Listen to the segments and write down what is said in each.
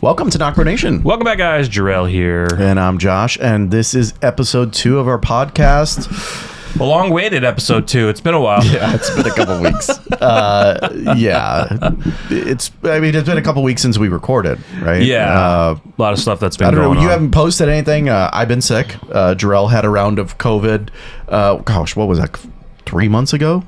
Welcome to NocBro Nation. Welcome back, guys. Jarrell here. And I'm Josh, and this is episode 2 of our podcast. A long-awaited episode 2. It's been a while. Yeah, it's been a couple weeks. It's been a couple weeks since we recorded, right? Yeah. A lot of stuff that's been going on. You haven't posted anything. I've been sick. Jarrell had a round of COVID. What was that? 3 months ago?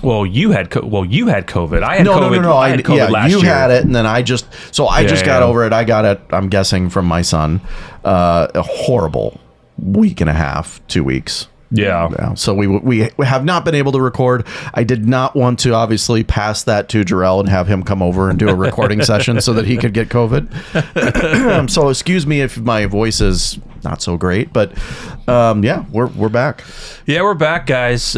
Well, you had COVID. I had COVID. No. I had COVID last year. You had it, and then I just got over it. I got it, I'm guessing, from my son. A horrible week and a half, 2 weeks. Yeah. So we have not been able to record. I did not want to obviously pass that to Jarrell and have him come over and do a recording session so that he could get COVID. So excuse me if my voice is not so great, but we're back. Yeah, we're back, guys.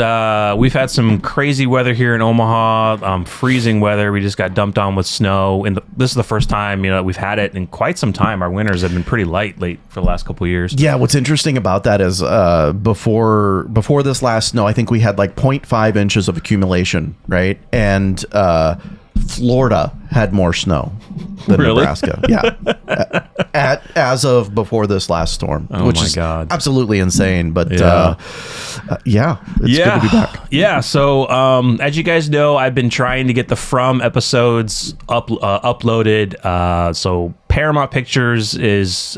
We've had some crazy weather here in Omaha. Freezing weather. We just got dumped on with snow, and this is the first time we've had it in quite some time. Our winters have been pretty late for the last couple of years. Yeah, what's interesting about that is before this last snow, I think we had like 0.5 inches of accumulation, right? And Florida had more snow than Nebraska. Yeah. As of before this last storm, which is absolutely insane. But it's good to be back. Yeah. So as you guys know, I've been trying to get the From episodes uploaded. So Paramount Pictures is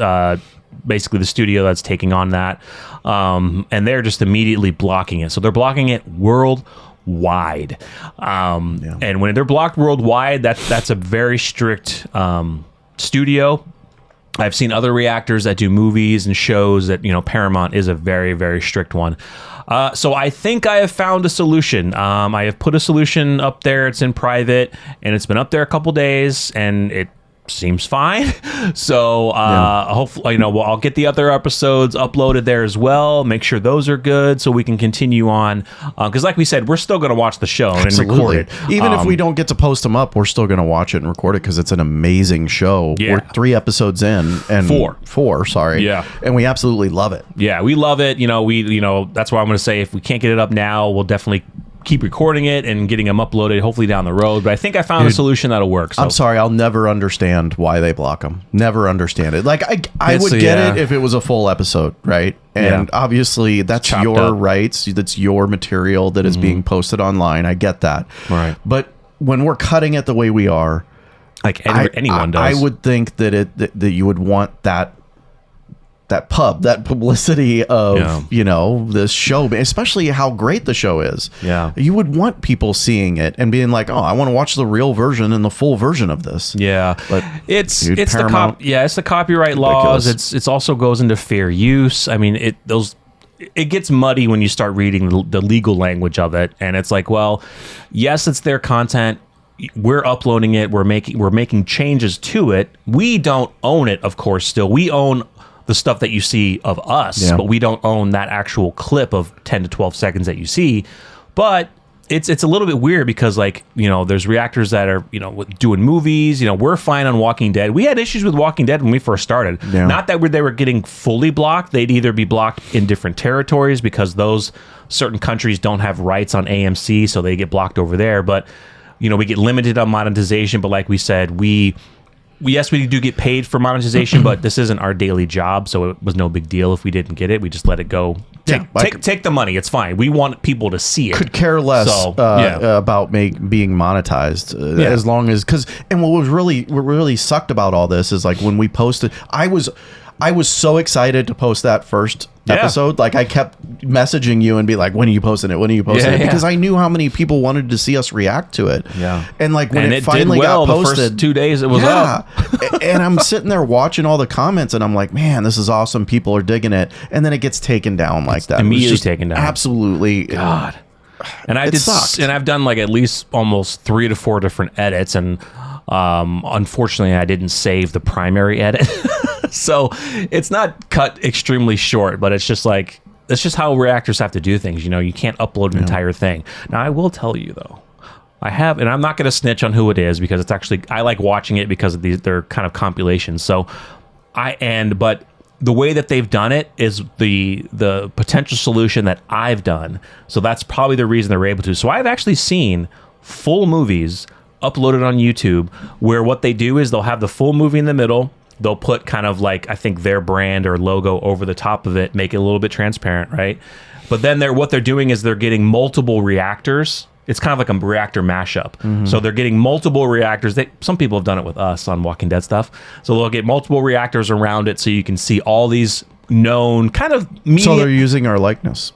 basically the studio that's taking on that. And they're just immediately blocking it. So they're blocking it worldwide. And when they're blocked worldwide, that's a very strict studio. I've seen other reactors that do movies and shows that, Paramount is a very, very strict one. So I think I have found a solution. I have put a solution up there. It's in private, and it's been up there a couple days, and it seems fine. So hopefully, I'll get the other episodes uploaded there as well. Make sure those are good so we can continue on. Because like we said, we're still going to watch the show and record it. Even if we don't get to post them up, we're still going to watch it and record it because it's an amazing show. Yeah. We're 3 episodes in. And Four, sorry. Yeah. And we absolutely love it. Yeah, we love it. That's why I'm going to say if we can't get it up now, we'll definitely keep recording it and getting them uploaded hopefully down the road. But I think I found a solution that'll work. So. I'm sorry, I'll never understand why they block them. Never understand it. Like I would get it if it was a full episode, right? And obviously that's your rights. That's your material that is being posted online. I get that. Right. But when we're cutting it the way we are, like anyone does, I would think that that you would want that publicity of this show, especially how great the show is. Yeah, you would want people seeing it and being like, oh, I want to watch the real version and the full version of this. Yeah, but it's the copyright laws. It's also goes into fair use. I mean, it gets muddy when you start reading the legal language of it, and it's like, well, yes, it's their content. We're uploading it. We're making changes to it. We don't own it, of course. Still, we own the stuff that you see of us, but we don't own that actual clip of 10 to 12 seconds that you see. But it's a little bit weird because there's reactors that are doing movies. We're fine on Walking Dead. We had issues with Walking Dead when we first started. Not that they were getting fully blocked. They'd either be blocked in different territories because those certain countries don't have rights on AMC, so they get blocked over there. But we get limited on monetization. But like we said, we do get paid for monetization, but this isn't our daily job, so it was no big deal if we didn't get it. We just let it go. Take the money. It's fine. We want people to see it. Could care less about being monetized as long as and what really sucked about all this is like when we posted, I was so excited to post that first episode. Like I kept messaging you and be like, when are you posting it? When are you posting it? Because I knew how many people wanted to see us react to it. Yeah. And like when it finally got posted, the first 2 days it was up. And I'm sitting there watching all the comments and I'm like, man, this is awesome. People are digging it. And then it gets taken down like that. Immediately taken down. Absolutely. God. And I've done like at least almost 3 to 4 different edits, and unfortunately I didn't save the primary edit. So it's not cut extremely short, but it's just how reactors have to do things. You can't upload an entire thing. Now I will tell you though, I have, and I'm not going to snitch on who it is because it's actually, I like watching it because of they're kind of compilations. So but the way that they've done it is the potential solution that I've done. So that's probably the reason they're able to. So I've actually seen full movies uploaded on YouTube where what they do is they'll have the full movie in the middle, they'll put kind of like, I think, their brand or logo over the top of it, make it a little bit transparent, right? But then what they're doing is they're getting multiple reactors. It's kind of like a reactor mashup. So they're getting multiple reactors. Some people have done it with us on Walking Dead stuff. So they'll get multiple reactors around it so you can see all these known kind of media. So they're using our likeness.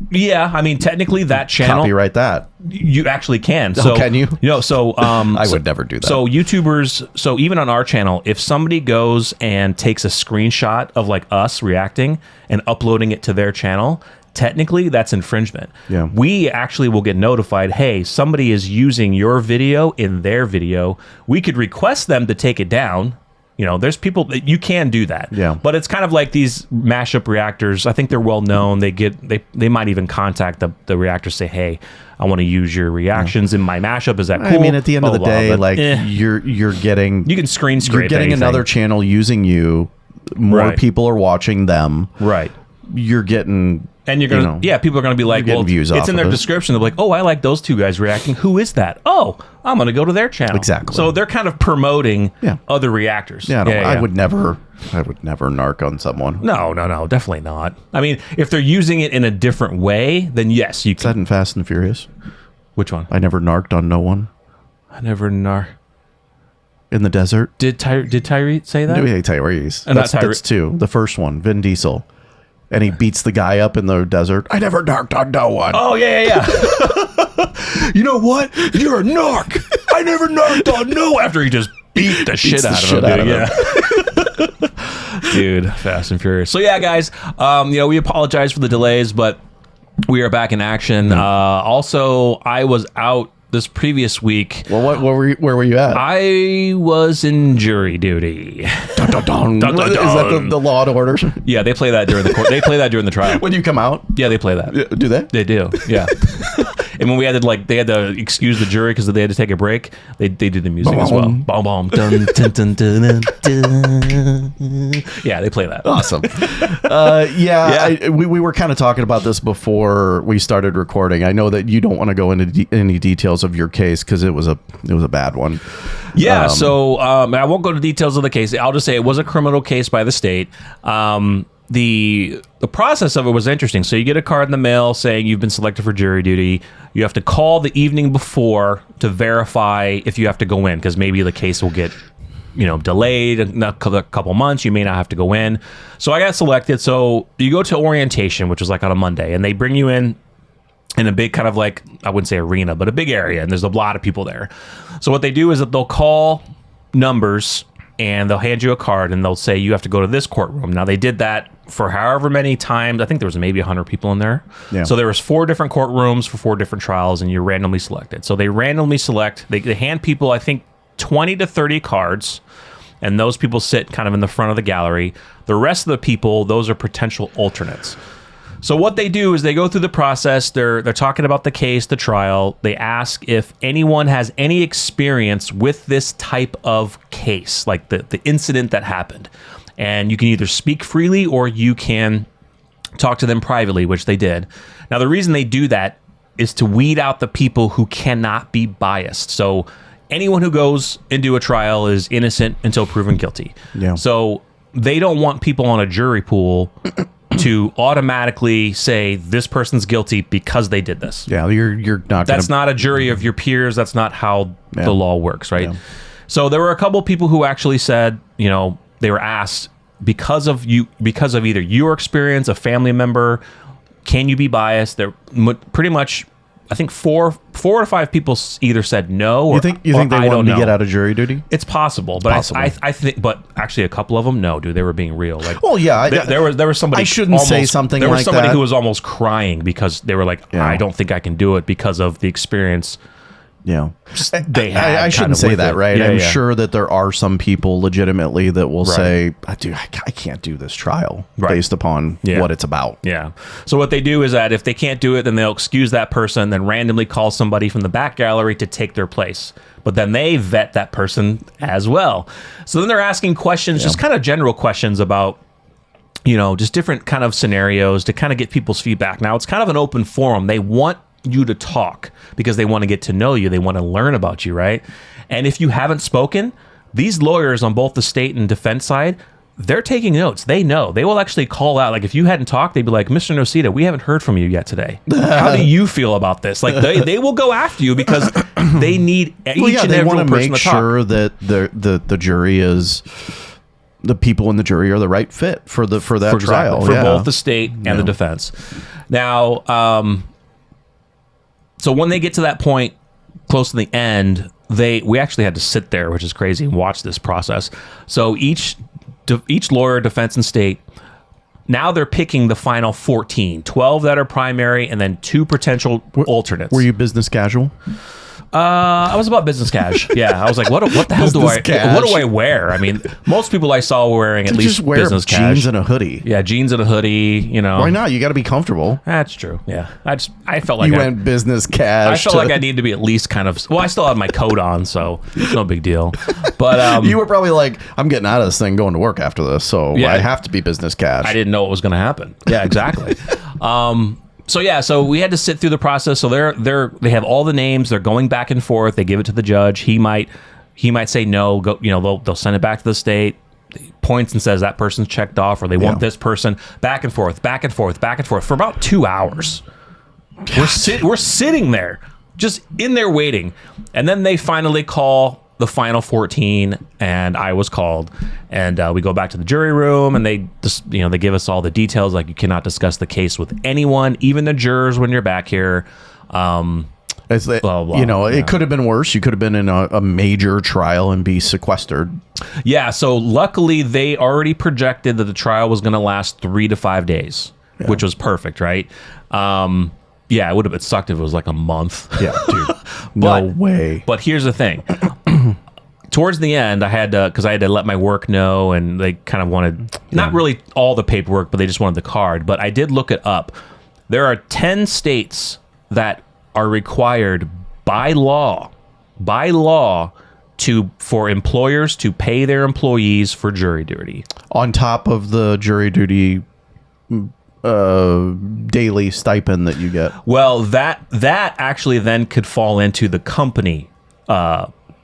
Yeah, I mean, technically that channel... Copyright that. You actually can. So, can you? So... I would never do that. So YouTubers... So even on our channel, if somebody goes and takes a screenshot of like us reacting and uploading it to their channel, technically that's infringement. Yeah. We actually will get notified, hey, somebody is using your video in their video. We could request them to take it down. You know, there's people that you can do that. Yeah. But it's kind of like these mashup reactors. I think they're well known. They might even contact the reactor, say, hey, I want to use your reactions in my mashup. Is that cool? I mean, at the end of the day, you're getting... You can screen scrape You're getting anything. another channel using you. More people are watching them. Right. You're getting... And you're going to, people are going to be like, well, it's in their description. They're like, oh, I like those two guys reacting. Who is that? Oh, I'm going to go to their channel. Exactly. So they're kind of promoting other reactors. Yeah, I would never narc on someone. No, definitely not. I mean, if they're using it in a different way, then yes, you can. Is that in Fast and Furious? Which one? I never narked on no one. I never narc. In the desert? Did Tyree say that? No, Tyrese. That's That's two. The first one, Vin Diesel. And he beats the guy up in the desert. I never narked on no one. Oh, yeah. You know what? You're a narc. I never narked on no one. After he just beat the shit out of him. Dude, Fast and Furious. So, yeah, guys, we apologize for the delays, but we are back in action. Also, I was out this previous week. Well, where were you at? I was in jury duty. Dun, dun, dun. Dun, dun, dun. Is that the Law and Order? Yeah, they play that during the court. They play that during the trial. When you come out? Yeah, they play that. Do they? They do. Yeah. And when we had to they had to excuse the jury because they had to take a break. They did the music as well. Boom, boom, dun, dun, dun, dun, dun. Yeah, they play that. Awesome. We were kind of talking about this before we started recording. I know that you don't want to go into any details of your case because it was a bad one. Yeah. So I won't go into details of the case. I'll just say it was a criminal case by the state. The process of it was interesting. So you get a card in the mail saying you've been selected for jury duty. You have to call the evening before to verify if you have to go in because maybe the case will get delayed a couple months. You may not have to go in. So I got selected. So you go to orientation, which was like on a Monday, and they bring you in a big kind of like, I wouldn't say arena, but a big area, and there's a lot of people there. So what they do is that they'll call numbers and they'll hand you a card and they'll say you have to go to this courtroom. Now they did that for however many times. I think there was maybe 100 people in there. Yeah. So there was 4 different courtrooms for 4 different trials, and you're randomly selected. So they randomly select. They hand people, I think, 20 to 30 cards, and those people sit kind of in the front of the gallery. The rest of the people, those are potential alternates. So what they do is they go through the process. They're talking about the case, the trial. They ask if anyone has any experience with this type of case, like the incident that happened. And you can either speak freely or you can talk to them privately, which they did. Now, the reason they do that is to weed out the people who cannot be biased. So anyone who goes into a trial is innocent until proven guilty. Yeah. So they don't want people on a jury pool to automatically say this person's guilty because they did this. Yeah, you're not. That's not a jury of your peers. That's not how the law works, right? Yeah. So there were a couple of people who actually said, they were asked because of either your experience, a family member, can you be biased? They're pretty much, I think 4 to 5 people either said no. Or, you think they wanted to get out of jury duty? It's possible, but I think, but actually a couple of them, no, dude, they were being real. Like, well, yeah, there was somebody. I shouldn't say something like that. There was somebody who was almost crying because they were like, I don't think I can do it because of the experience. Yeah, they had. I shouldn't say that, right? I'm sure that there are some people legitimately that will say, dude, I can't do this trial based upon what it's about. Yeah. So what they do is that if they can't do it, then they'll excuse that person, then randomly call somebody from the back gallery to take their place. But then they vet that person as well. So then they're asking questions, just kind of general questions about, just different kind of scenarios to kind of get people's feedback. Now, it's kind of an open forum. They want you to talk because they want to get to know you. They want to learn about you, right? And if you haven't spoken, these lawyers on both the state and defense side, they're taking notes. They know. They will actually call out. Like, if you hadn't talked, they'd be like, Mr. Nocita, we haven't heard from you yet today. How do you feel about this? Like, they will go after you because they need each and every person to talk. They want to make sure that the jury is... the people in the jury are the right fit for that trial. For both the state and the defense. Now, so when they get to that point, close to the end, we actually had to sit there, which is crazy, and watch this process. So each lawyer, defense and state, now they're picking the final 14, 12 that are primary, and then 2 potential alternates. Were you business casual? I was about business cash. Yeah, I was like, what the hell what do I wear? I mean, most people I saw were wearing at least wear business jeans cash. and a hoodie. Yeah, jeans and a hoodie, you know. Why not? You got to be comfortable. That's true. Yeah. I felt like you went business cash. I felt like I needed to be at least kind of, well, I still had my coat on, so it's no big deal. But you were probably like, I'm getting out of this thing, going to work after this, so yeah, I have to be business cash. I didn't know what was going to happen. Yeah, exactly. So we had to sit through the process. So they have all the names. They're going back and forth. They give it to the judge. He might say no. Go, you know, they'll send it back to the state. Points and says that person's checked off, or they want this person. Back and forth, back and forth, back and forth for about 2 hours. We're sitting there, just in there waiting, and then they finally call the final 14, and I was called, and we go back to the jury room, and they just, you know, they give us all the details, like you cannot discuss the case with anyone, even the jurors, when you're back here. Blah, blah, you know, it could have been worse. You could have been in a major trial and be sequestered. Yeah. So luckily, they already projected that the trial was going to last 3 to 5 days, which was perfect, right? Yeah, it would have sucked if it was like a month. Yeah, dude. No way. But here's the thing. Towards the end, I had to let my work know, and they kind of wanted, not really all the paperwork, but they just wanted the card. But I did look it up. There are 10 states that are required by law for employers to pay their employees for jury duty. On top of the jury duty daily stipend that you get. Well, that actually then could fall into the company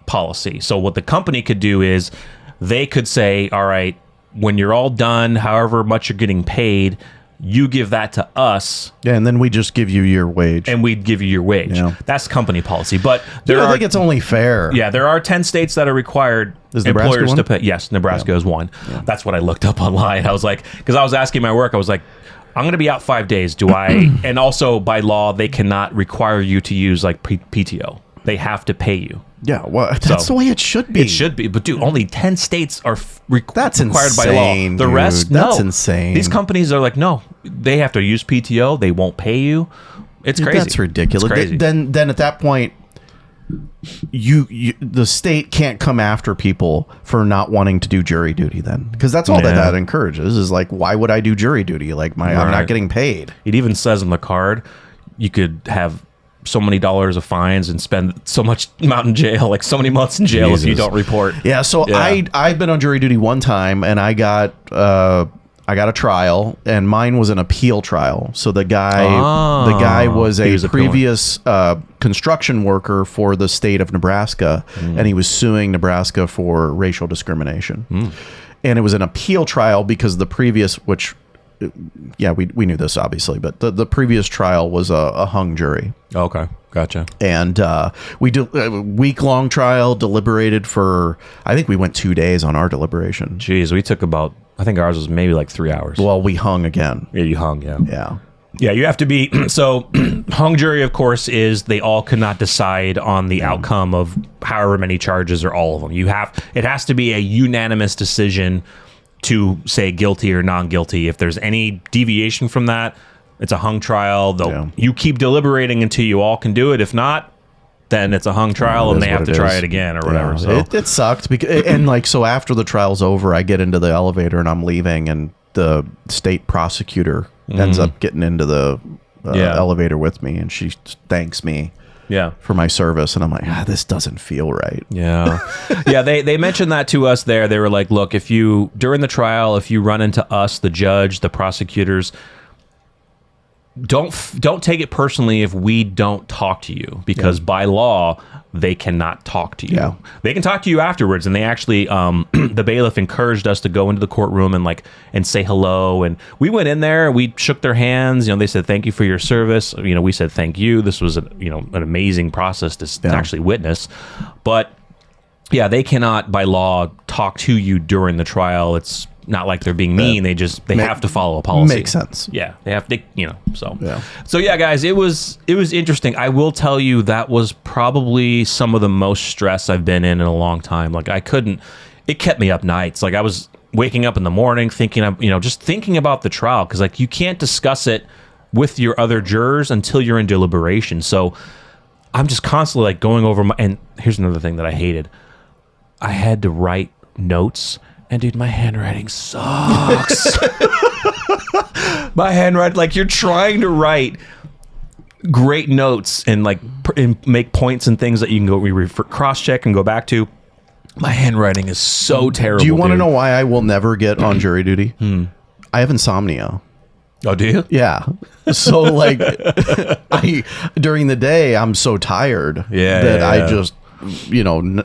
policy. So what the company could do is they could say, all right, when you're all done, however much you're getting paid, you give that to us. Yeah, and then we just give you your wage. And we'd give you your wage. Yeah. That's company policy. But I think it's only fair. Yeah, there are 10 states that are required employers to pay. Yes, Nebraska is one. Yeah. That's what I looked up online. I was like, because I was asking my work, I was like, I'm going to be out 5 days. Do I? And also by law, they cannot require you to use like PTO. They have to pay you. Yeah, well, that's the way it should be. It should be. But dude, only 10 states are required by law. The dude. rest, no. That's insane. These companies are like, no, they have to use PTO. They won't pay you. It's crazy. That's ridiculous. It's crazy. Then at that point, the state can't come after people for not wanting to do jury duty then, because that's all that encourages is like, why would I do jury duty? Like I'm not getting paid. It even says on the card you could have so many dollars of fines and spend so much amount in jail, like so many months in jail if you don't report. Yeah. So I've been on jury duty one time, and I got a trial, and mine was an appeal trial. So the guy was a previous construction worker for the state of Nebraska, and he was suing Nebraska for racial discrimination. And it was an appeal trial because the previous, which, yeah, we knew this obviously, but the previous trial was a hung jury. Okay, gotcha. And we did a week-long trial, deliberated for, I think we went 2 days on our deliberation. Jeez, we took about, I think ours was maybe like 3 hours. Well, we hung again. Yeah, you hung, yeah. Yeah. Yeah, you have to be, so hung jury, of course, is they all could not decide on the outcome of however many charges or all of them. It has to be a unanimous decision to say guilty or non-guilty. If there's any deviation from that, it's a hung trial. You keep deliberating until you all can do it. If not, then it's a hung trial and they have to try it again or whatever. Yeah. So it sucked because, and like, so after the trial's over, I get into the elevator and I'm leaving, and the state prosecutor ends up getting into the elevator with me, and she thanks me for my service, and I'm like, this doesn't feel right. Yeah. They mentioned that to us there. They were like, look, if you, during the trial, if you run into us, the judge, the prosecutors, don't take it personally if we don't talk to you, because by law they cannot talk to you. Yeah. They can talk to you afterwards, and they actually the bailiff encouraged us to go into the courtroom and say hello, and we went in there, we shook their hands, they said thank you for your service, we said thank you. This was an amazing process to actually witness. But yeah, they cannot by law talk to you during the trial. It's not like they're being mean. They have to follow a policy. Makes sense. Yeah, they have to, So yeah, guys, it was interesting. I will tell you that was probably some of the most stress I've been in a long time. Like it kept me up nights. Like I was waking up in the morning thinking, just thinking about the trial, because like you can't discuss it with your other jurors until you're in deliberation. So I'm just constantly like going over and here's another thing that I hated. I had to write notes. And dude, my handwriting sucks. My handwriting, like you're trying to write great notes and like and make points and things that you can go cross-check and go back to. My handwriting is so terrible. Do you want to know why I will never get on jury duty? I have insomnia. Oh, do you? Yeah. So like, during the day I'm so tired that I just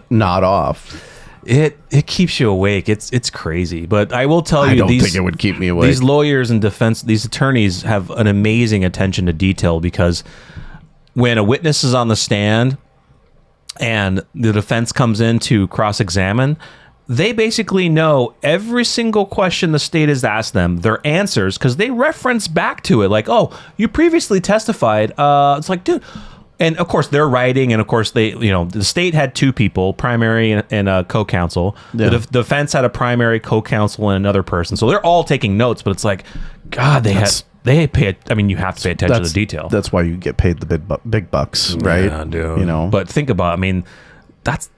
nod off. It keeps you awake. It's crazy. But I will tell you, I don't think it would keep me awake. These lawyers and these attorneys have an amazing attention to detail, because when a witness is on the stand and the defense comes in to cross-examine, they basically know every single question the state has asked them, their answers, because they reference back to it. Like, oh, you previously testified. It's like, dude. And of course they're writing, and of course they, the state had two people, primary and a co-counsel. Yeah. The defense had a primary, co-counsel, and another person. So they're all taking notes, but it's like, God, you have to pay attention to detail. That's why you get paid the big bucks, right? Yeah, dude. But think about, that's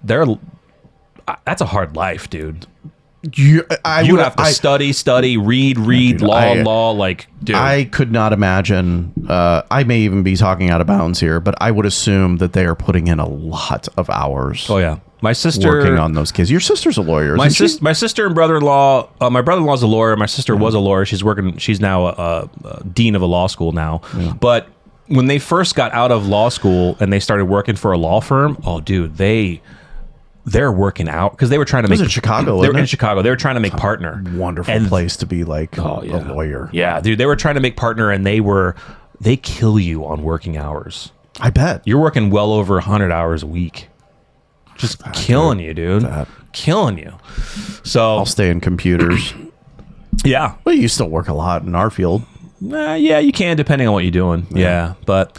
a hard life, dude. You have to study, read, dude, law. Like, dude, I could not imagine. I may even be talking out of bounds here, but I would assume that they are putting in a lot of hours. Oh yeah, my sister working on those kids. Your sister's a lawyer. My sister and brother-in-law. My brother-in-law's a lawyer. My sister was a lawyer. She's now a dean of a law school now. Yeah. But when they first got out of law school and they started working for a law firm, oh dude, they're working out because they were trying to make in Chicago. They were in Chicago. They were trying to make partner. Wonderful place to be like a lawyer. Yeah, dude. They were trying to make partner, and they kill you on working hours. I bet you're working well over 100 hours a week. Just killing you, dude. Killing you. So I'll stay in computers. Yeah. Well, you still work a lot in our field. Yeah, you can, depending on what you're doing. Yeah, but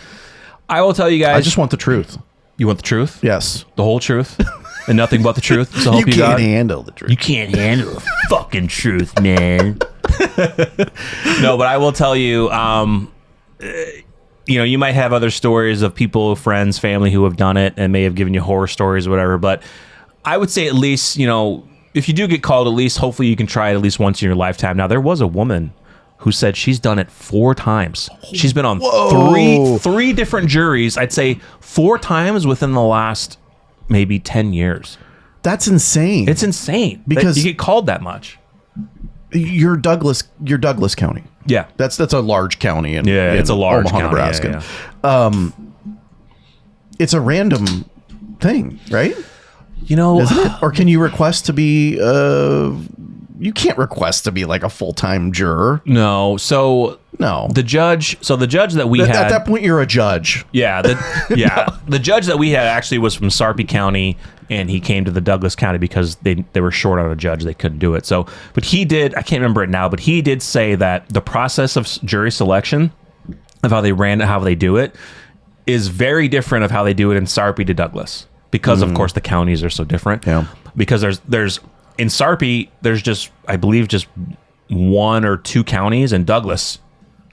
I will tell you guys. I just want the truth. You want the truth? Yes. The whole truth? And nothing but the truth? So you can't handle the truth. You can't handle the fucking truth, man. No, but I will tell you, you might have other stories of people, friends, family who have done it and may have given you horror stories or whatever. But I would say at least, if you do get called, at least hopefully you can try it at least once in your lifetime. Now, there was a woman who said she's done it 4 times. She's been on three different juries. I'd say 4 times within the last maybe 10 years. That's insane. It's insane because you get called that much. You're Douglas County. Yeah, that's a large county in it's a large Omaha, county, Nebraska. Yeah. It's a random thing, right? Isn't it? Or can you request to be? You can't request to be like a full-time juror. No. So no. The judge that we had at that point, you're a judge. Yeah. The judge that we had actually was from Sarpy County, and he came to the Douglas County because they were short on a judge. They couldn't do it. So, but he did. I can't remember it now, but he did say that the process of jury selection, of how they ran it, how they do it, is very different of how they do it in Sarpy to Douglas, because of course the counties are so different. Yeah. Because there's in Sarpy, there's just, I believe, just 1 or 2 counties, and Douglas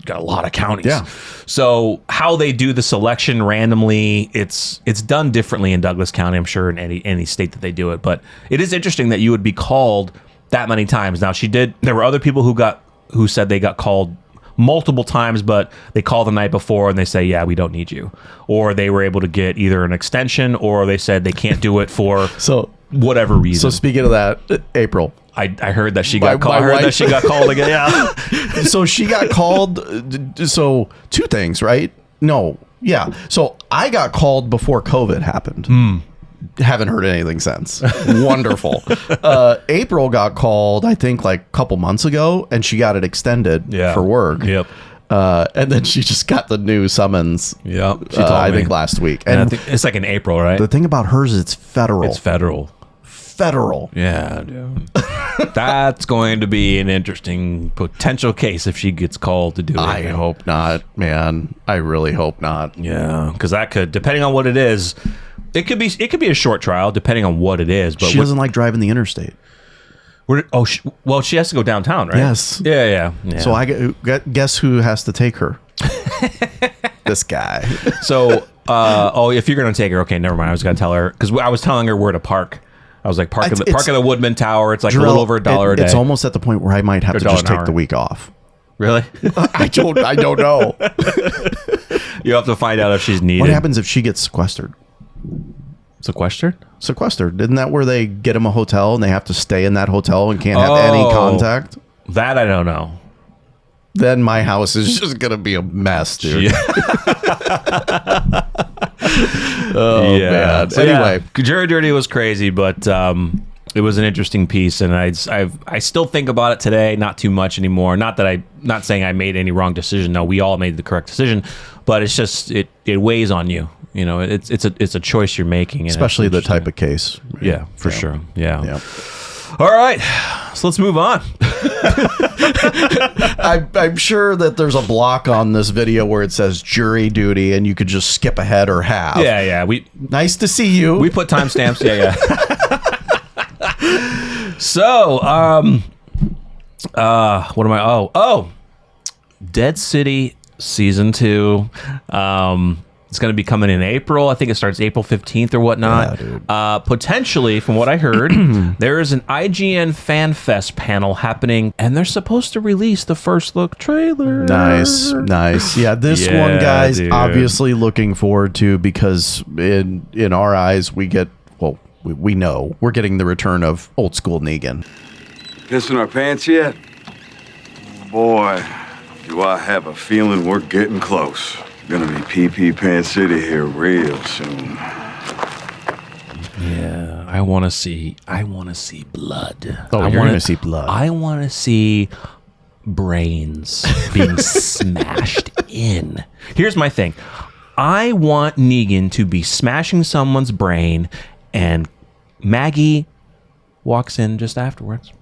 got a lot of counties. Yeah. So how they do the selection randomly, it's done differently in Douglas County, I'm sure, in any state that they do it. But it is interesting that you would be called that many times. Now, there were other people who said they got called multiple times, but they call the night before and they say, yeah, we don't need you. Or they were able to get either an extension, or they said they can't do it for whatever reason. So speaking of that, April, I heard that she got called. I heard that she got called again. Yeah. So she got called. So 2 things, right? No. Yeah. So I got called before COVID happened. Haven't heard anything since. Wonderful. April got called, I think, like a couple months ago, and she got it extended for work. Yep. And then she just got the new summons. Yep. She told me. I think last week. And I think it's like in April, right? The thing about hers, it's federal. It's federal. Yeah, dude. That's going to be an interesting potential case if she gets called to do it. I hope not, man. I really hope not. Yeah, because that could, depending on what it is, it could be a short trial depending on what it is. But she doesn't like driving the interstate. Well, she has to go downtown, right? Yes. Yeah. So I guess who has to take her? This guy. So, if you're gonna take her, okay, never mind. I was gonna tell her because I was telling her where to park. I was like, park at the Woodman Tower. It's like a little over $1 a day. It's almost at the point where I might have to just take the week off. Really? I don't know. You have to find out if she's needed. What happens if she gets sequestered? Sequestered. Isn't that where they get them a hotel and they have to stay in that hotel and can't have any contact? That I don't know. Then my house is just going to be a mess, dude. Yeah. Man. So anyway, Jury Duty was crazy, but it was an interesting piece, and I still think about it today. Not too much anymore. Not saying I made any wrong decision. No, we all made the correct decision, but it's just it weighs on you. You know, it's a choice you're making, especially the type of case. Yeah, for sure. Yeah. All right, so let's move on. I'm sure that there's a block on this video where it says jury duty, and you could just skip ahead or half. Yeah. Nice to see you. We put timestamps. Yeah. So, what am I? Oh, Dead City season 2. It's going to be coming in April. I think it starts April 15th or whatnot. Yeah, potentially, from what I heard, there is an IGN Fan Fest panel happening, and they're supposed to release the first look trailer. Nice. Yeah, this one, guys, dude. Obviously looking forward to, because in our eyes, we get, well, we know we're getting the return of old school Negan. Pissing our pants yet? Boy, do I have a feeling we're getting close. Gonna be PP Pan City here real soon. Yeah, I want to see blood. Oh, you're gonna see blood. I want to see brains being smashed in. Here's my thing. I want Negan to be smashing someone's brain, and Maggie walks in just afterwards.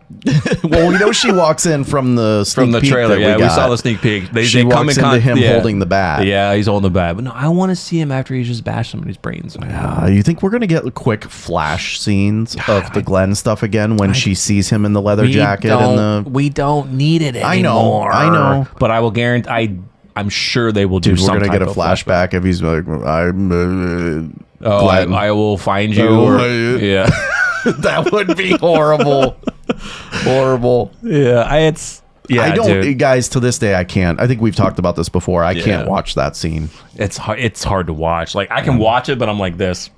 Well, we know she walks in from the trailer. Yeah, we saw the sneak peek. She walks into him holding the bat. Yeah, he's holding the bat. But no, I want to see him after he's just bashed somebody's brains. You think we're gonna get quick flash scenes of the Glenn stuff again when she sees him in the leather jacket? We don't need it anymore. I know. But I will guarantee. I'm sure they will do. We're gonna get a flashback if he's like, "I'm." I will find you. Yeah. That would be horrible. Horrible. Yeah, I don't, dude. Guys, to this day I can't. I think we've talked about this before. I can't watch that scene. It's hard to watch. Like, I can watch it, but I'm like this.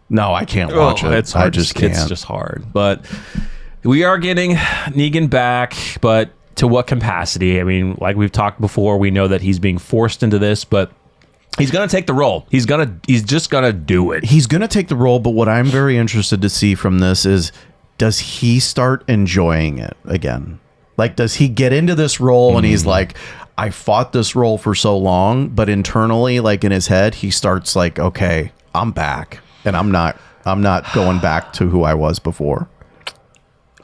No, I can't watch it. It's hard. I just can't. It's just hard. But we are getting Negan back, but to what capacity? I mean, like we've talked before, we know that he's being forced into this, but he's going to take the role. He's just going to do it. He's going to take the role, but what I'm very interested to see from this is, does he start enjoying it again? Like, does he get into this role and he's like, I fought this role for so long, but internally, like in his head, he starts like, okay, I'm back, and I'm not going back to who I was before.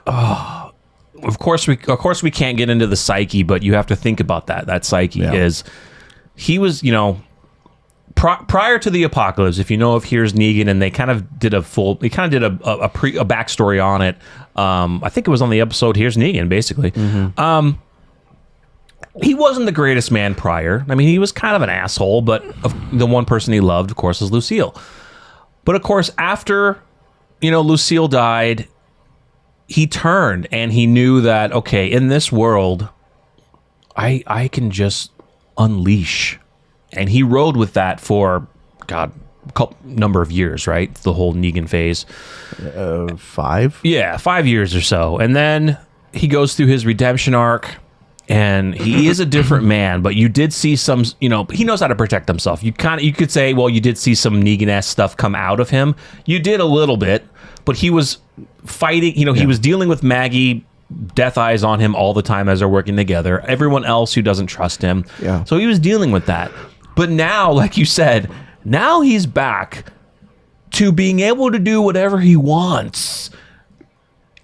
Oh, of course we can't get into the psyche, but you have to think about that. That psyche is, he was, prior to the apocalypse, if Here's Negan, and they kind of did a backstory on it. I think it was on the episode Here's Negan, basically. He wasn't the greatest man prior. I mean, he was kind of an asshole, but the one person he loved, of course, is Lucille. But of course, after Lucille died, he turned and he knew that, okay, in this world, I can just unleash. And he rode with that for, God, number of years, right? The whole Negan phase. 5? Yeah, 5 years or so. And then he goes through his redemption arc, and he is a different man, but you did see some, he knows how to protect himself. You could say, well, you did see some Negan-esque stuff come out of him. You did a little bit, but he was fighting, he was dealing with Maggie, death eyes on him all the time as they're working together. Everyone else who doesn't trust him. Yeah. So he was dealing with that. But now, like you said, now he's back to being able to do whatever he wants.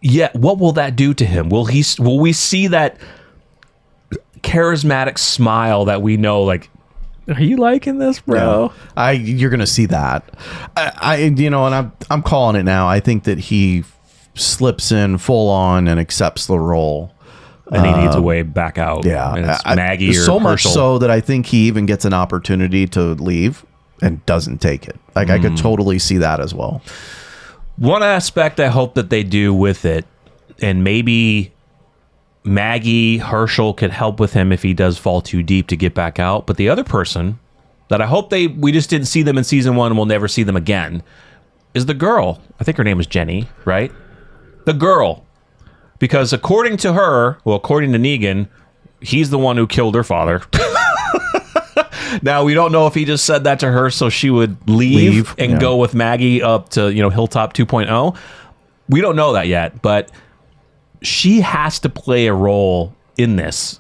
Yeah, what will that do to him? Will we see that charismatic smile that we know, like, are you liking this, bro? Yeah. You're gonna see that. And I'm calling it now. I think that he slips in full on and accepts the role, and he needs a way back out. Yeah, and it's Maggie or so much Herschel. so that I think he even gets an opportunity to leave and doesn't take it. Like I could totally see that as well. One aspect I hope that they do with it, and maybe Maggie, Herschel could help with him if he does fall too deep to get back out. But the other person that I hope we just didn't see them in season 1 and we'll never see them again is the girl. I think her name is Jenny, right? The girl. Because according to Negan, he's the one who killed her father. Now, we don't know if he just said that to her so she would leave and go with Maggie up to, Hilltop 2.0. We don't know that yet, but she has to play a role in this.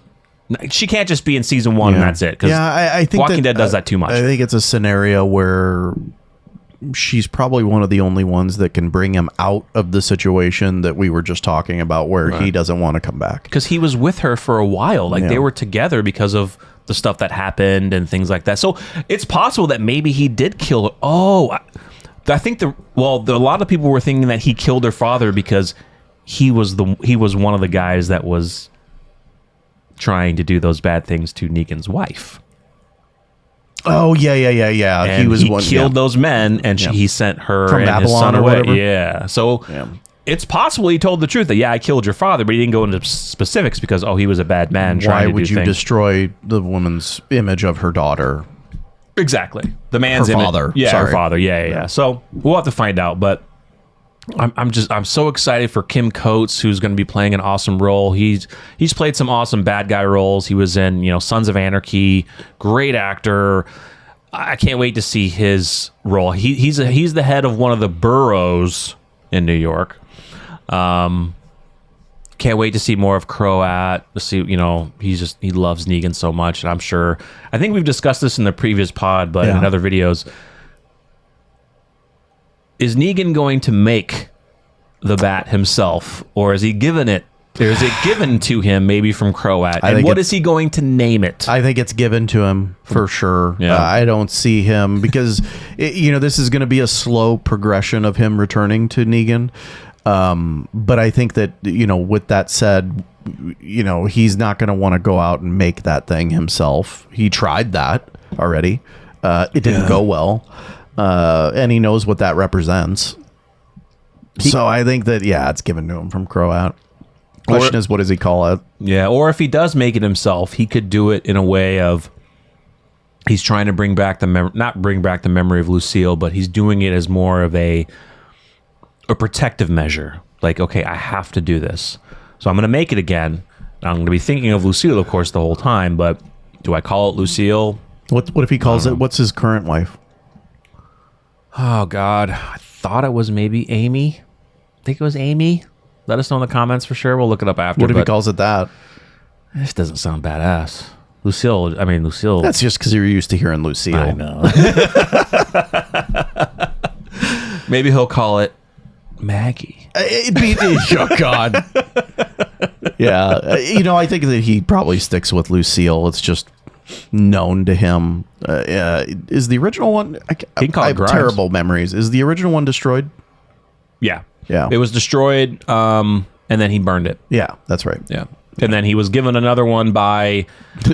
She can't just be in season 1 and that's it. Because I think Walking Dead does that too much. I think it's a scenario where she's probably one of the only ones that can bring him out of the situation that we were just talking about, where he doesn't want to come back. Because he was with her for a while. Like, they were together because of the stuff that happened and things like that. So it's possible that maybe he did kill her. Oh, I think a lot of people were thinking that he killed her father because he was one of the guys that was trying to do those bad things to Negan's wife. Oh yeah. And he killed those men, and he sent her from and Babylon his son or away. whatever. Yeah, so it's possible he told the truth that I killed your father, but he didn't go into specifics because he was a bad man. Why would would you destroy the woman's image of her daughter? Exactly, the man's her image. father. Yeah, Sorry. her father. Yeah. So we'll have to find out, but I'm so excited for Kim Coates, who's going to be playing an awesome role. He's played some awesome bad guy roles. He was in Sons of Anarchy. Great actor. I can't wait to see his role. He's the head of one of the boroughs in New York. Can't wait to see more of Croat. To see, he loves Negan so much, and I think we've discussed this in the previous pod, but in other videos. Is Negan going to make the bat himself, or is he given it? Or is it given to him, maybe from Croat? And what is he going to name it? I think it's given to him for sure. Yeah. I don't see him because this is going to be a slow progression of him returning to Negan. But I think that with that said, he's not going to want to go out and make that thing himself. He tried that already. It didn't go well. And he knows what that represents. So I think that, it's given to him from Croat. Question is, what does he call it? Yeah, or if he does make it himself, he could do it in a way of he's trying to bring back not bring back the memory of Lucille, but he's doing it as more of a protective measure. Like, okay, I have to do this, so I'm going to make it again. I'm going to be thinking of Lucille, of course, the whole time. But do I call it Lucille? What if he calls it? What's his current wife? Oh God, I thought it was maybe Amy. I think it was Amy. Let us know in the comments for sure. We'll look it up after. What if he calls it that? This doesn't sound badass. Lucille. That's just because you're used to hearing Lucille. I know. Maybe he'll call it Maggie. It'd be, oh God. Yeah. I think that he probably sticks with Lucille. It's just known to him. Is the original one? I have terrible memories. Is the original one destroyed? Yeah. Yeah. It was destroyed, and then he burned it. Yeah, that's right. Yeah. And then he was given another one by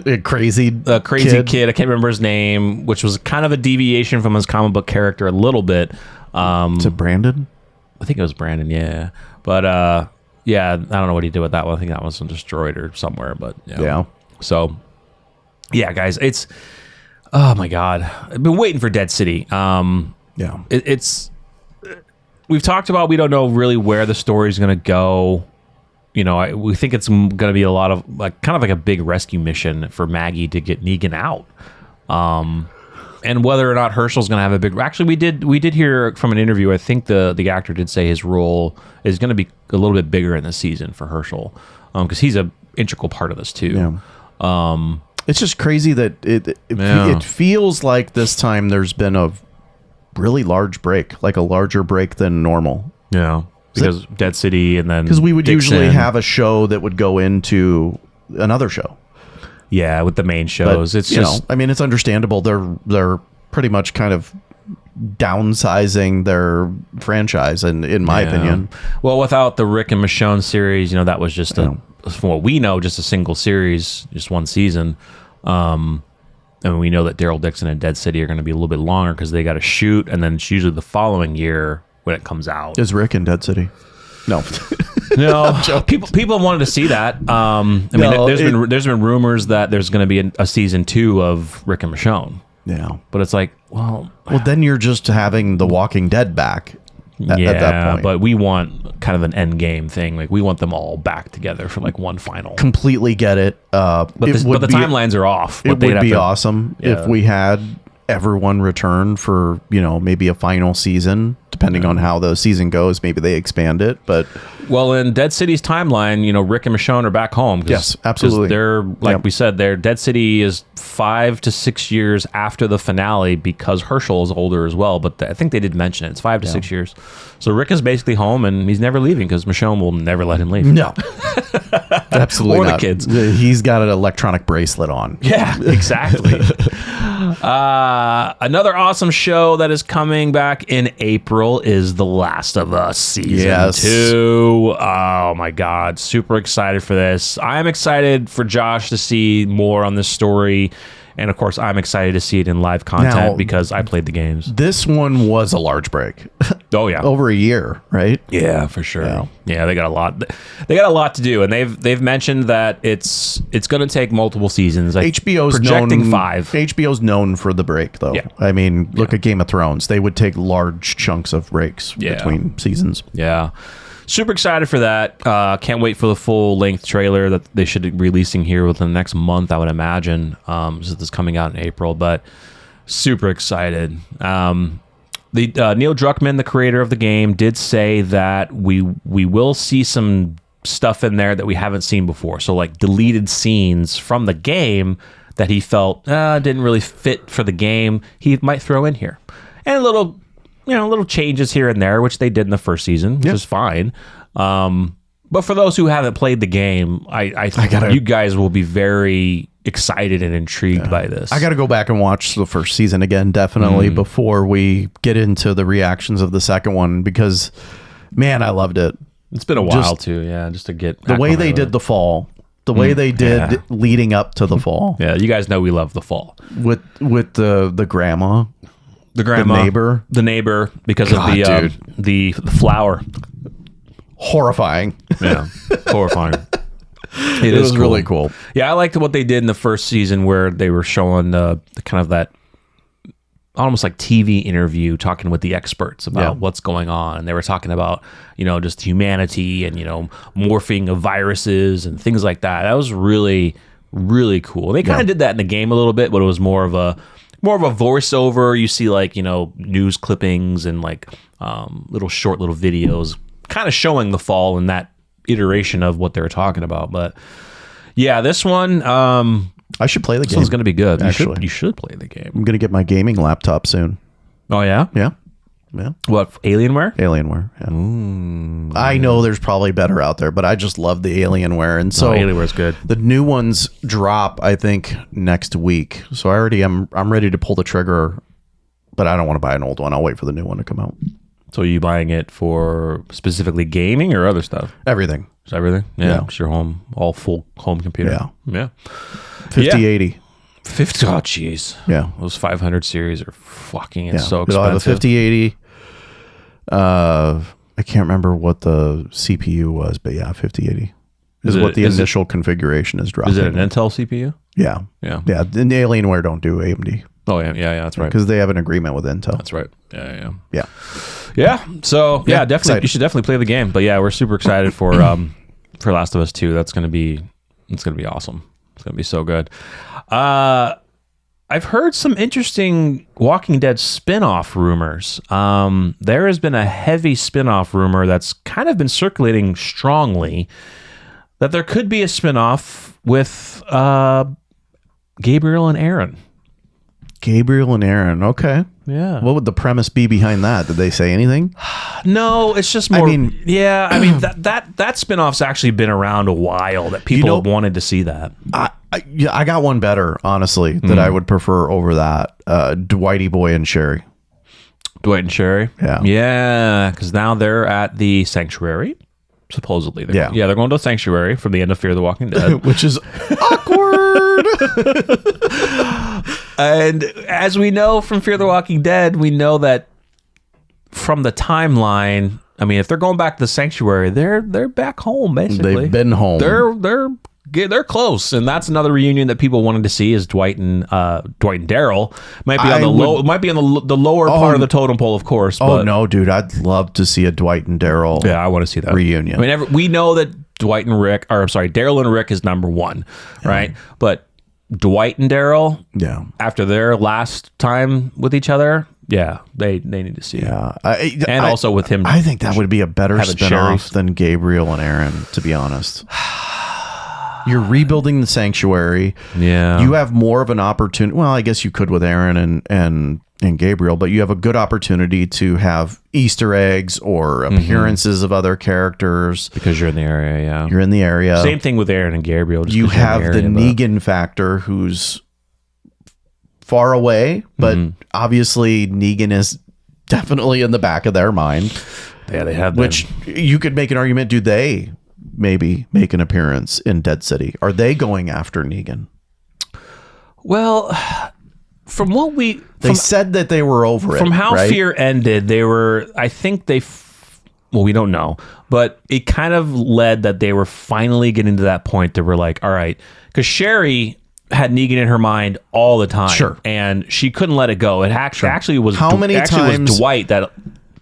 a crazy kid. I can't remember his name, which was kind of a deviation from his comic book character a little bit. Is it Brandon? I think it was Brandon, yeah. But, I don't know what he did with that one. I think that was destroyed or somewhere, but yeah. So, yeah, guys, it's... Oh, my God. I've been waiting for Dead City. Yeah. It's we've talked about, we don't know really where the story's going to go. You know, we think it's going to be a lot of kind of like a big rescue mission for Maggie to get Negan out. And whether or not Herschel's going to have a big... Actually, we did hear from an interview, I think the actor did say his role is going to be a little bit bigger in this season for Herschel, because he's an integral part of this too. Yeah. It's just crazy that it feels like this time there's been a really large break, like a larger break than normal. Yeah, because Dead City and then... Because we would usually have a show that would go into another show. Yeah, with the main shows. But, it's just, I mean, it's understandable. They're pretty much kind of downsizing their franchise, in my opinion. Well, without the Rick and Michonne series, that was just from what we know, just a single series, just one season. And we know that Daryl Dixon and Dead City are going to be a little bit longer because they got to shoot, and then it's usually the following year when it comes out. Is Rick in Dead City? No. No, people wanted to see that. I mean, there's been rumors that there's going to be a season 2 of Rick and Michonne. Yeah, but it's like, well, then you're just having The Walking Dead back. At that point. But we want kind of an end game thing. Like, we want them all back together for like one final. Completely get it. But the timelines are off. It would be awesome if we had everyone return for maybe a final season, depending on how the season goes. Maybe they expand it, but in Dead City's timeline, Rick and Michonne are back home. Yes, absolutely. They're we said, their Dead City is 5 to 6 years after the finale because Herschel is older as well. But I think they did mention it. It's 5 to 6 years. So Rick is basically home and he's never leaving because Michonne will never let him leave. No, absolutely not. Or the kids. He's got an electronic bracelet on. Yeah, exactly. Another awesome show that is coming back in April is The Last of Us Season 2. Oh my God. Super excited for this. I'm excited for Josh to see more on this story. And of course, I'm excited to see it in live content because I played the games. This one was a large break. Oh yeah, over a year, right? Yeah, for sure. Yeah, they got a lot. They got a lot to do, and they've mentioned that it's going to take multiple seasons. HBO's projecting 5. HBO's known for the break, though. Yeah. I mean, look at Game of Thrones. They would take large chunks of breaks between seasons. Yeah. Super excited for that. Can't wait for the full-length trailer that they should be releasing here within the next month, I would imagine. So this is coming out in April, but super excited. Neil Druckmann, the creator of the game, did say that we will see some stuff in there that we haven't seen before. So like deleted scenes from the game that he felt didn't really fit for the game, he might throw in here. And little changes here and there, which they did in the first season, which is fine. But for those who haven't played the game, I think you guys will be very excited and intrigued by this. I got to go back and watch the first season again, definitely, before we get into the reactions of the second one, because, man, I loved it. It's been a while, too, just to get... The way they did the fall, the way they did leading up to the fall. Yeah, you guys know we love the fall. With the grandma... The grandma, the neighbor, because of the flower. Horrifying. Yeah, horrifying. It was cool. Really cool. Yeah, I liked what they did in the first season where they were showing the kind of that almost like TV interview, talking with the experts about what's going on, and they were talking about just humanity and morphing of viruses and things like that. That was really, really cool. They kind of did that in the game a little bit, but it was more of a voiceover. You see like news clippings and like little videos kind of showing the fall in that iteration of what they were talking about. But yeah, this one I should play the game. This one's going to be good. Actually, you should play the game. I'm going to get my gaming laptop soon. Oh yeah? Yeah. What, Alienware? Alienware. Yeah. Ooh. I know there's probably better out there, but I just love the Alienware, and so Alienware's good. The new ones drop, I think, next week. So I'm ready to pull the trigger, but I don't want to buy an old one. I'll wait for the new one to come out. So are you buying it for specifically gaming or other stuff? Everything. Just everything? Yeah. It's your full home computer. Yeah. 5080. 50. Oh, jeez. Yeah. Those 500 series are fucking so expensive. I'll have a 5080. I can't remember what the CPU was, but 5080 is what the initial configuration is dropping. Is it an Intel CPU? Yeah. The Alienware don't do AMD. Oh yeah, that's right. Because they have an agreement with Intel. That's right. Yeah. Yeah, So definitely, excited. you should definitely play the game. But yeah, we're super excited for Last of Us 2. It's gonna be awesome. It's gonna be so good. I've heard some interesting Walking Dead spin-off rumors. There has been a heavy spin-off rumor that's kind of been circulating strongly that there could be a spin-off with Gabriel and Aaron. Gabriel and Aaron. Okay. Yeah. What would the premise be behind that? Did they say anything? No, it's just more. That spin-off's actually been around a while. That people have wanted to see that. I got one better, honestly, that I would prefer over that. Dwighty Boy and Sherry. Dwight and Sherry. Yeah. Because now they're at the Sanctuary. Supposedly, they're going to the Sanctuary from the end of Fear the Walking Dead, which is awkward. And as we know from Fear the Walking Dead, we know that from the timeline. I mean, if they're going back to the Sanctuary, they're back home. Basically, they've been home. They're close, and that's another reunion that people wanted to see. Is Dwight and Daryl might be on the lower part of the totem pole, of course. Oh no, dude, I'd love to see a Dwight and Daryl. Yeah, I want to see that reunion. I mean, we know that Daryl and Rick is number one, right? But Dwight and Daryl, after their last time with each other, they need to see. Yeah, also with him, I think that would be a better spinoff than Gabriel and Aaron. To be honest. You're rebuilding the Sanctuary. Yeah. You have more of an opportunity. Well, I guess you could with Aaron and Gabriel, but you have a good opportunity to have Easter eggs or appearances of other characters. Because you're in the area, yeah. You're in the area. Same thing with Aaron and Gabriel. You have the Negan factor, who's far away, but obviously Negan is definitely in the back of their mind. Yeah, they have. Which you could make an argument, do they maybe make an appearance in Dead City? Are they going after Negan? Well, from what they said that they were over it. From how right? Fear ended, they were. I think well, we don't know, but it kind of led that they were finally getting to that point that we're like, all right, because Sherry had Negan in her mind all the time, sure, and she couldn't let it go. It actually was was Dwight that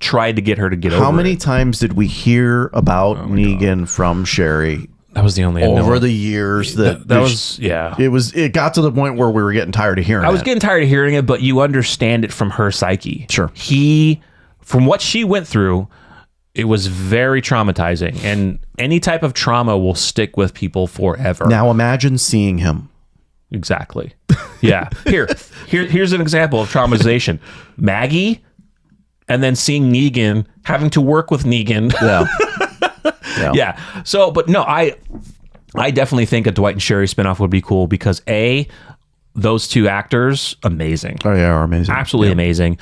tried to get her to get over it. How many times did we hear about Negan from Sherry? That was the only over the years that was It got to the point where we were getting tired of hearing it. I was getting tired of hearing it, but you understand it from her psyche. Sure. From what she went through, it was very traumatizing, and any type of trauma will stick with people forever. Now imagine seeing him. Exactly. Yeah. Here's an example of traumatization. Maggie, and then seeing Negan, having to work with Negan. Yeah. So, but no, I definitely think a Dwight and Sherry spinoff would be cool because those two actors, amazing. Oh yeah, are amazing. Absolutely amazing.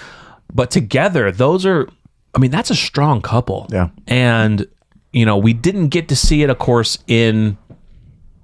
But together, that's a strong couple. Yeah. And, we didn't get to see it, of course, in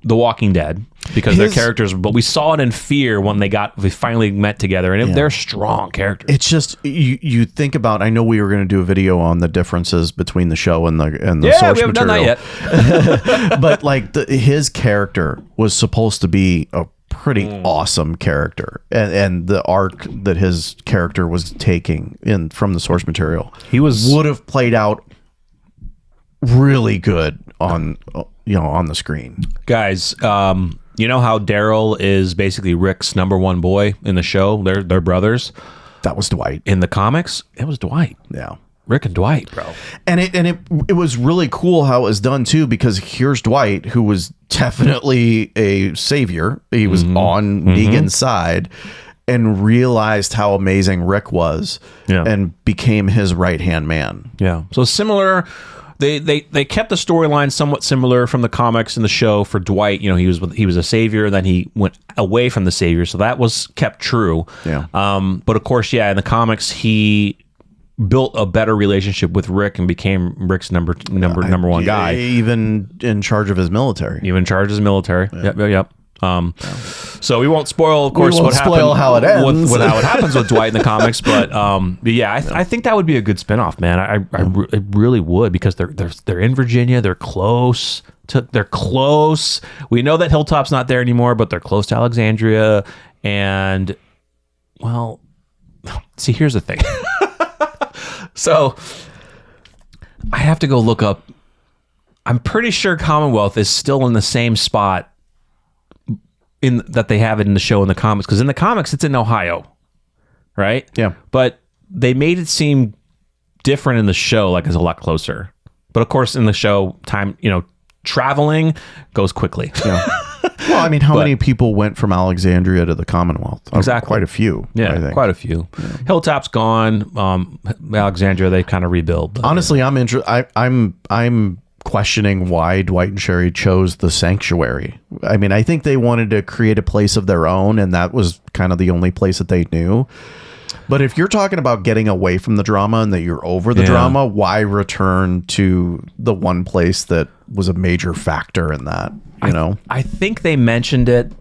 The Walking Dead because their characters, but we saw it in Fear when they finally met together, and they're strong characters. It's just you think about. I know we were going to do a video on the differences between the show and the source we haven't material. Done that yet. But his character was supposed to be a pretty awesome character, and the arc that his character was taking from the source material, would have played out really good on the screen. Guys, you know how Daryl is basically Rick's number one boy in the show? They're brothers. That was Dwight. In the comics, it was Dwight. Yeah. Rick and Dwight, bro. And it was really cool how it was done too, because here's Dwight, who was definitely a savior. He was on Negan's side and realized how amazing Rick was and became his right-hand man. Yeah. So similar. They kept the storyline somewhat similar from the comics and the show for Dwight. He was a savior, then he went away from the savior, so that was kept true. Yeah. But of course, in the comics, he built a better relationship with Rick and became Rick's number one guy. Even in charge of his military. Yep. So we won't spoil, of course, how it ends. how it happens with Dwight in the comics, but I think that would be a good spinoff, man. I really would, because they're in Virginia, they're close. They're close. We know that Hilltop's not there anymore, but they're close to Alexandria, and Well, see, here's the thing. So I have to go look up. I'm pretty sure Commonwealth is still in the same spot in that they have it in the show in the comics, because in the comics it's in Ohio, right? Yeah. But they made it seem different in the show, like it's a lot closer. But of course, in the show, time, traveling goes quickly. Yeah. Well, I mean, how many people went from Alexandria to the Commonwealth? Exactly. Quite a few. Yeah, I think. quite a few. Yeah. Hilltop's gone. Alexandria, they kind of rebuild. But, honestly, I'm questioning why Dwight and Sherry chose the sanctuary. I mean, I think they wanted to create a place of their own, and that was kind of the only place that they knew. But if you're talking about getting away from the drama and that you're over the drama, why return to the one place that was a major factor in that? I think they mentioned it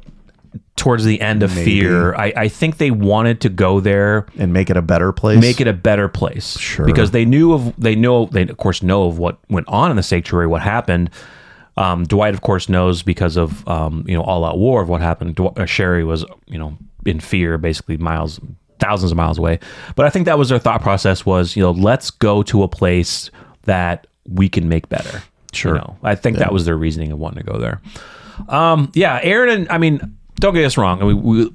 towards the end of Fear. I think they wanted to go there and make it a better place. Sure. Because they of course know of what went on in the sanctuary, what happened. Dwight, of course, knows because of All Out War of what happened. Sherry was in Fear, basically thousands of miles away. But I think that was their thought process was, let's go to a place that we can make better. Sure. I think that was their reasoning of wanting to go there. Aaron and, don't get us wrong.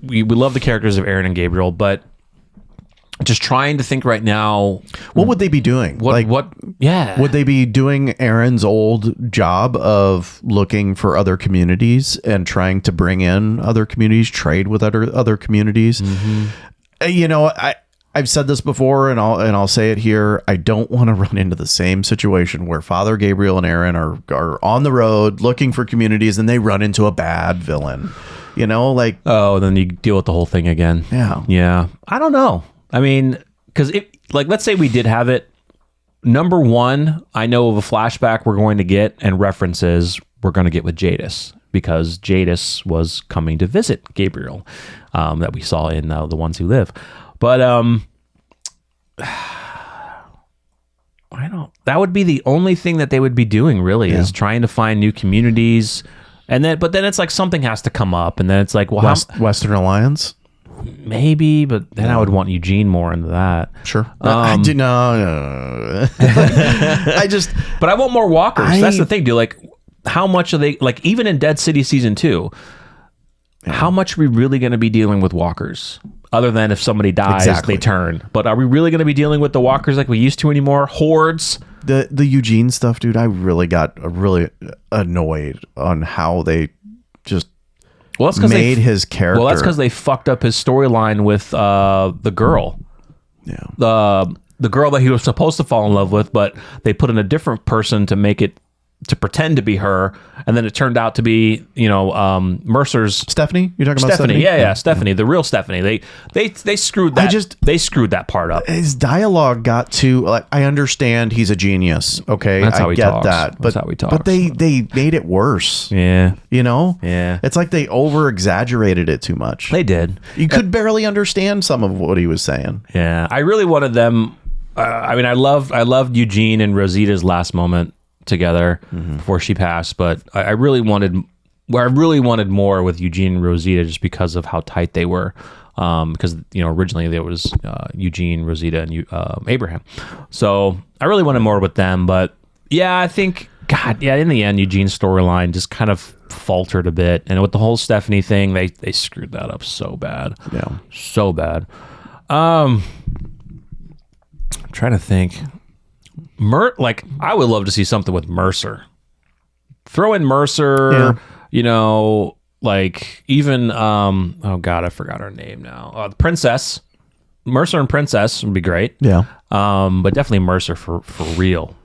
We love the characters of Aaron and Gabriel, but just trying to think right now, what would they be doing? Would they be doing Aaron's old job of looking for other communities and trying to bring in other communities, trade with other communities? Mm-hmm. I've said this before, and I'll say it here. I don't want to run into the same situation where Father Gabriel and Aaron are on the road looking for communities, and they run into a bad villain. Then you deal with the whole thing again. Yeah. I don't know. I mean, because let's say we did have it. Number one, I know of a flashback we're going to get and references we're going to get with Jadis, because Jadis was coming to visit Gabriel, that we saw in The Ones Who Live. But that would be the only thing that they would be doing, really, is trying to find new communities. But then it's like something has to come up, and then it's like, well, Western Alliance, maybe, but then I would want Eugene more into that. Sure, I do no. But I want more walkers. That's the thing, dude. Like, how much are they? Like, even in Dead City Season 2, how much are we really going to be dealing with walkers? Other than if somebody dies, they turn. But are we really going to be dealing with the walkers like we used to anymore? Hordes. The Eugene stuff, dude, I really got annoyed on how they just made his character. Well, that's because they fucked up his storyline with the girl. Yeah. The girl that he was supposed to fall in love with, but they put in a different person to pretend to be her, and then it turned out to be Mercer's Stephanie. You're talking about Stephanie? Yeah, Stephanie, the real Stephanie. They screwed that. They screwed that part up. His dialogue got to I understand he's a genius. Okay, that's how he talks. That, but that's how he talks. But they made it worse. Yeah, Yeah, it's like they over exaggerated it too much. They did. You could barely understand some of what he was saying. Yeah, I really wanted them. I loved Eugene and Rosita's last moment together before she passed, but I really wanted more with Eugene and Rosita, just because of how tight they were, because originally there was Eugene, Rosita, and Abraham, so I really wanted more with them. But I think in the end Eugene's storyline just kind of faltered a bit, and with the whole Stephanie thing, they screwed that up so bad. I'm trying to think. I would love to see something with Mercer. Throw in Mercer, even oh god, I forgot her name now. The Princess, Mercer and Princess would be great. Yeah, but definitely Mercer for real.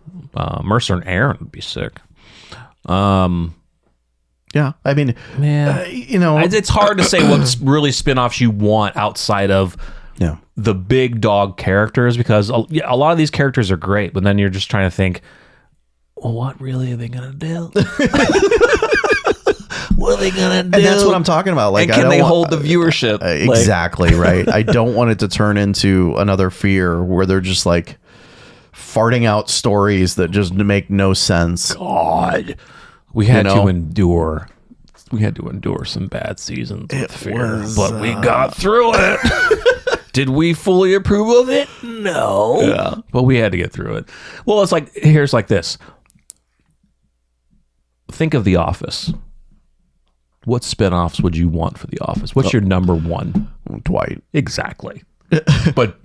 Mercer and Aaron would be sick. Yeah, I mean, it's hard to say what really spin-offs you want outside of the big dog characters, because a lot of these characters are great, but then you're just trying to think, well, what really are they gonna do? What are they gonna do? And that's what I'm talking about. Like, and can they hold the viewership? Exactly, right. I don't want it to turn into another Fear where they're just like farting out stories that just make no sense. God, we had to endure. We had to endure some bad seasons with Fear, but we got through it. Did we fully approve of it? No. Yeah. But we had to get through it. Well, it's like, here's like this. Think of The Office. What spinoffs would you want for The Office? What's your number one? Dwight. Exactly. but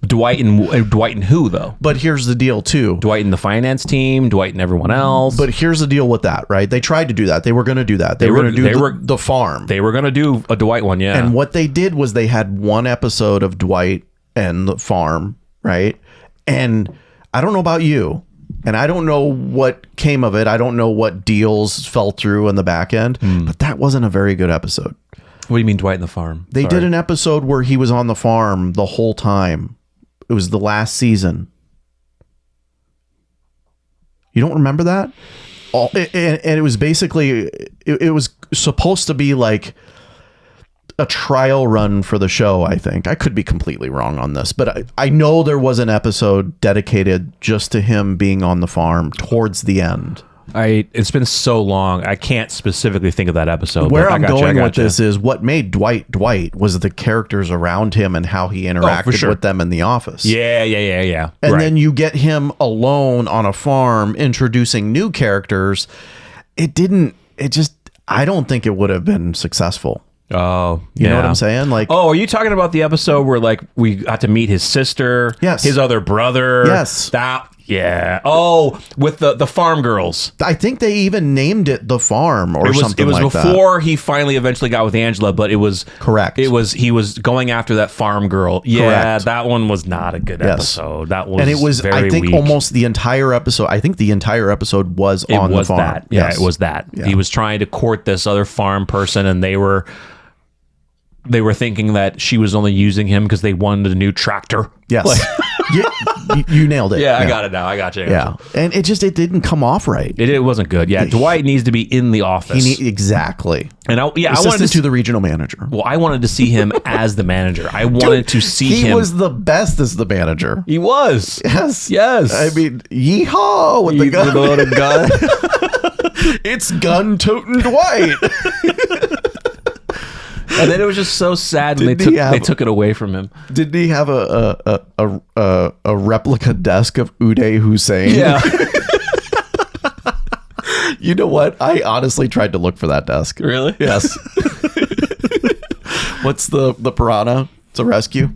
Dwight and who though? But here's the deal too. Dwight and the finance team, Dwight and everyone else. But here's the deal with that, right? They tried to do that. They were going to do that. They were going to do the farm. They were going to do a Dwight one, yeah. And what they did was they had one episode of Dwight and the farm, right? And I don't know about you, and I don't know what came of it. I don't know what deals fell through in the back end, but that wasn't a very good episode. What do you mean Dwight and the farm? They did an episode where he was on the farm the whole time. It was the last season. You don't remember that? And it was basically, it was supposed to be like a trial run for the show, I think. I could be completely wrong on this, but I know there was an episode dedicated just to him being on the farm towards the end. It's been so long, I can't specifically think of that episode. Where I'm going with this is what made Dwight was the characters around him and how he interacted with them in the office. Yeah. And then you get him alone on a farm introducing new characters. I don't think it would have been successful. Oh, you know what I'm saying? Like, are you talking about the episode where like we got to meet his sister? Yes. His other brother? Yes. Yeah. Oh, with the farm girls. I think they even named it The Farm or something like that. It was before he finally eventually got with Angela, but it was... Correct. He was going after that farm girl. Yeah, correct. That one was not a good episode. That was, and it was, very I think, weak. almost the entire episode. I think the entire episode was on the farm. That. Yeah, it was that. Yeah. He was trying to court this other farm person, and they were thinking that she was only using him because they wanted a new tractor. Yes. You nailed it. Yeah, I got it now. I got you. Yeah. And it didn't come off right. It wasn't good. Yeah. Dwight needs to be in the office. Exactly. And I wanted to the regional manager. Well, I wanted to see him as the manager. I wanted to see him. He was the best as the manager. He was. Yes. I mean, yeehaw with the gun. With a gun. It's gun-toting Dwight. And then it was just so sad when they took it away from him. Didn't he have a replica desk of Uday Hussein? Yeah. You know what? I honestly tried to look for that desk. Really? Yes. What's the piranha? It's a rescue.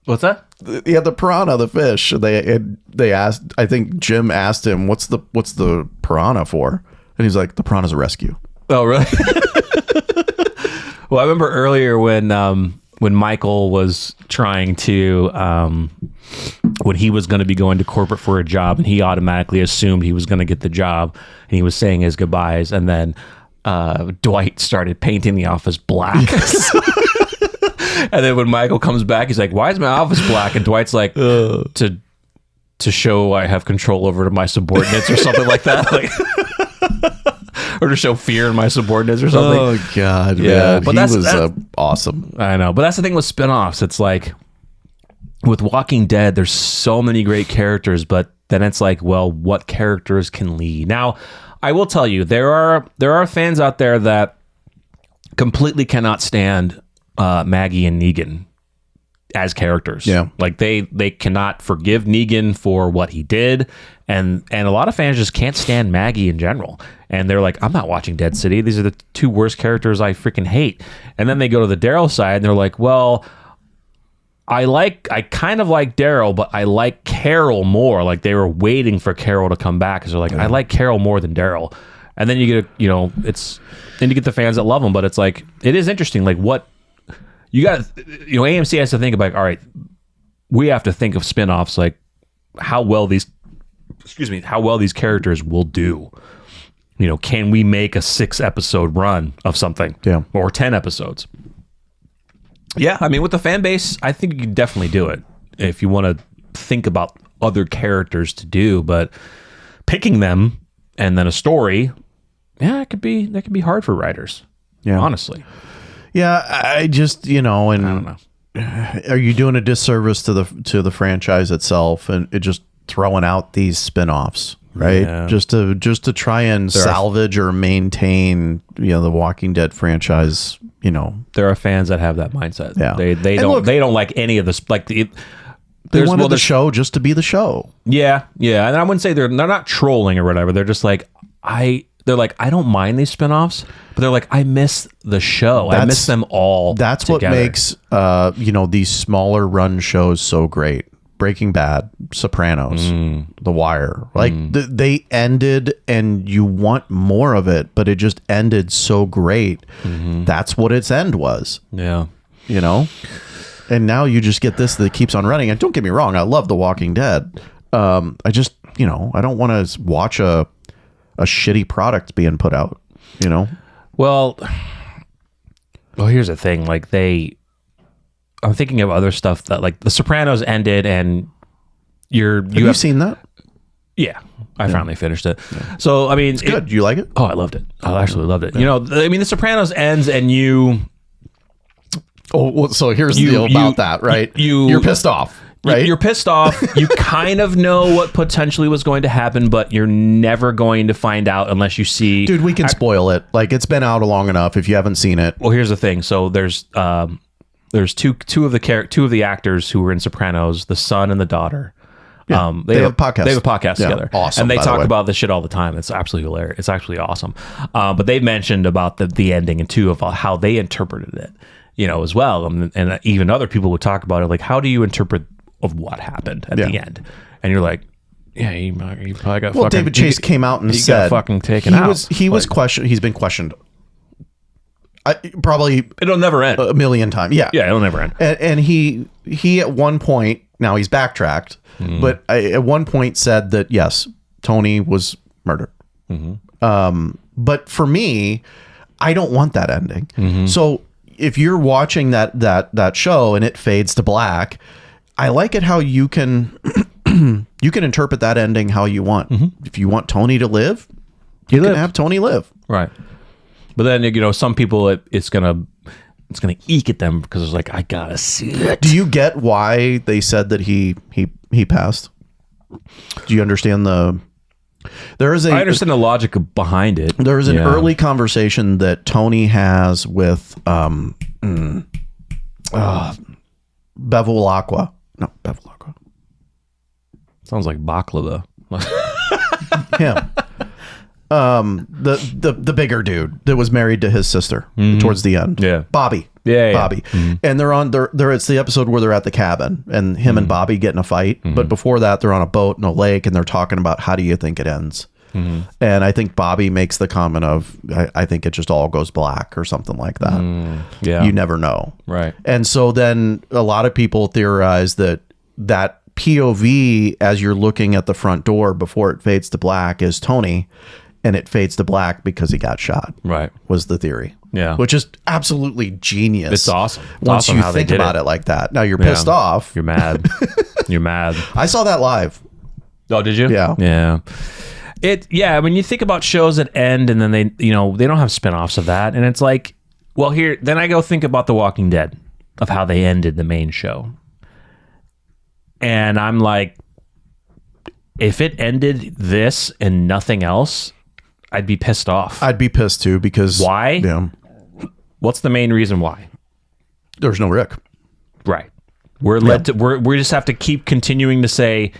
What's that? Yeah, the piranha, the fish. They asked. I think Jim asked him, "What's the piranha for?" And he's like, "The piranha's a rescue." Oh, really? Well, I remember earlier when Michael was trying to, when he was going to be going to corporate for a job, and he automatically assumed he was going to get the job, and he was saying his goodbyes, and then Dwight started painting the office black. Yes. And then when Michael comes back, he's like, "Why is my office black?" And Dwight's like, "To show I have control over my subordinates," or something like that. Like. Or to show fear in my subordinates or something. Oh, God, yeah, man. But he was awesome. I know. But that's the thing with spinoffs. It's like, with Walking Dead, there's so many great characters, but then it's like, well, what characters can lead? Now, I will tell you, there are fans out there that completely cannot stand Maggie and Negan as characters. Yeah. Like they cannot forgive Negan for what he did. And a lot of fans just can't stand Maggie in general. And they're like, I'm not watching Dead City. These are the two worst characters I freaking hate. And then they go to the Daryl side and they're like, well, I kind of like Daryl, but I like Carol more. Like they were waiting for Carol to come back. Because they're like, I like Carol more than Daryl. And then you get, then you get the fans that love him. But it's like, it is interesting. Like what you got, AMC has to think about, all right, we have to think of spinoffs, like how well these characters will do. Can we make a 6-episode run of something? Yeah. Or 10 episodes? Yeah. I mean, with the fan base, I think you can definitely do it if you want to think about other characters to do, but picking them and then a story, that could be hard for writers. Yeah. Honestly. Yeah. I just, I don't know. Are you doing a disservice to the franchise itself and it just throwing out these spinoffs, right? Yeah. Just to try and salvage or maintain, the Walking Dead franchise there are fans that have that mindset. Yeah. They don't like any of this. Like they wanted the show just to be the show. Yeah, and I wouldn't say they're not trolling or whatever. They're just like I don't mind these spinoffs, but they're like I miss the show. I miss them all. That's together. what makes these smaller run shows so great. Breaking Bad, Sopranos, The Wire. Like they ended and you want more of it, but it just ended so great. That's what its end was. Yeah. And now you just get this that keeps on running. And don't get me wrong, I love The Walking Dead. I just, I don't want to watch a shitty product being put out, Well, here's the thing. Like I'm thinking of other stuff that like The Sopranos ended and have you seen that? Yeah. I finally finished it. Yeah. So, I mean, it's good. You like it? Oh, I loved it. I absolutely loved it. Yeah. The Sopranos ends and you... Oh, well, so here's the deal about that, right? You're pissed off, right? You're pissed off. You kind of know what potentially was going to happen, but you're never going to find out unless you see... Dude, we can spoil it. Like, it's been out long enough if you haven't seen it. Well, here's the thing. So there's two of the actors who were in Sopranos, the son and the daughter. Yeah, they have a podcast. They have a podcast together. Awesome. And they talk about this shit all the time. It's absolutely hilarious. It's actually awesome. But they've mentioned about the ending and too of how they interpreted it, as well. And even other people would talk about it. Like, how do you interpret of what happened at the end? And you're like, yeah, he probably got fucking... Well, David Chase came out and said... got fucking taken out. He was questioned. He's been questioned. Probably it'll never end a million times. Yeah, it'll never end. And he at one point, now he's backtracked, but at one point said that yes, Tony was murdered. But for me, I don't want that ending. So if you're watching that show and it fades to black, I like it how you can interpret that ending how you want. If you want Tony to live, you can have Tony live. Right. But then, some people, it's gonna eke at them because it's like, I gotta see it. Do you get why they said that he passed? Do you understand I understand the logic behind it. There is an early conversation that Tony has with Bevilacqua. No, Bevilacqua. Sounds like baklava. Him. The bigger dude that was married to his sister towards the end. Yeah. Bobby. Yeah. Bobby. And they're it's the episode where they're at the cabin and him and Bobby get in a fight. But before that, they're on a boat in a lake and they're talking about how do you think it ends? And I think Bobby makes the comment of, I think it just all goes black or something like that. Yeah. You never know. Right. And so then a lot of people theorize that POV as you're looking at the front door before it fades to black is Tony. And it fades to black because he got shot. Right. Was the theory. Yeah. Which is absolutely genius. It's awesome. Once you think about it like that. Now you're pissed off. You're mad. You're mad. I saw that live. Oh, did you? Yeah. Yeah. When you think about shows that end and then they don't have spinoffs of that. And it's like, well, then I go think about The Walking Dead of how they ended the main show. And I'm like, if it ended this and nothing else, I'd be pissed off. I'd be pissed too because... Why? Yeah. What's the main reason why? There's no Rick. Right. We just have to keep continuing to say,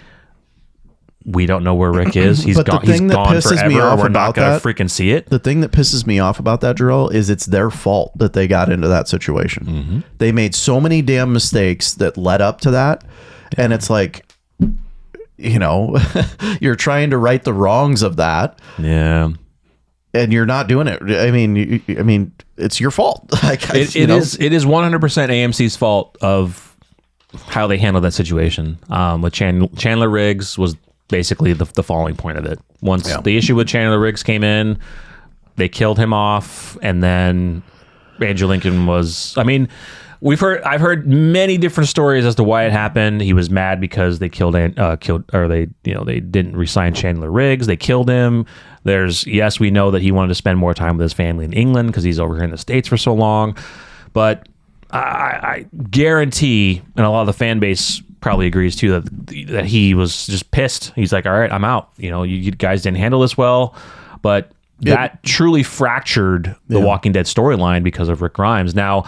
we don't know where Rick is. He's gone forever. We're not going to freaking see it. The thing that pisses me off about that, Jarrell, is it's their fault that they got into that situation. They made so many damn mistakes that led up to that. And it's like... you're trying to right the wrongs of that. Yeah. And you're not doing it. I mean, it's your fault. It is 100% AMC's fault of how they handled that situation. With Chandler Riggs was basically the falling point of it. Once the issue with Chandler Riggs came in, they killed him off, and then Andrew Lincoln was... I've heard many different stories as to why it happened. He was mad because they they didn't resign Chandler Riggs. They killed him. We know that he wanted to spend more time with his family in England because he's over here in the States for so long. But I guarantee, and a lot of the fan base probably agrees too, that he was just pissed. He's like, all right, I'm out. You guys didn't handle this well. But that truly fractured the Walking Dead storyline because of Rick Grimes. Now,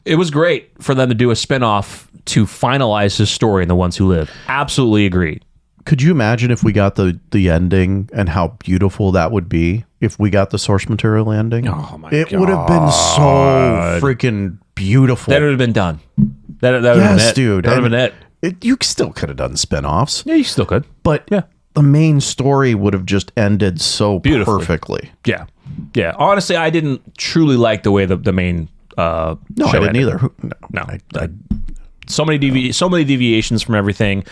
it was great for them to do a spinoff to finalize his story in The Ones Who Live. Absolutely agree. Could you imagine if we got the ending and how beautiful that would be if we got the source material ending? Oh my god. It would have been so freaking beautiful. That would have been done. That would have been it. Dude. That would have been it. You still could have done spinoffs. Yeah, you still could. But the main story would have just ended so perfectly. Yeah. Yeah. Honestly, I didn't truly like the way the main no, I didn't ended. either. No. So many deviations from everything.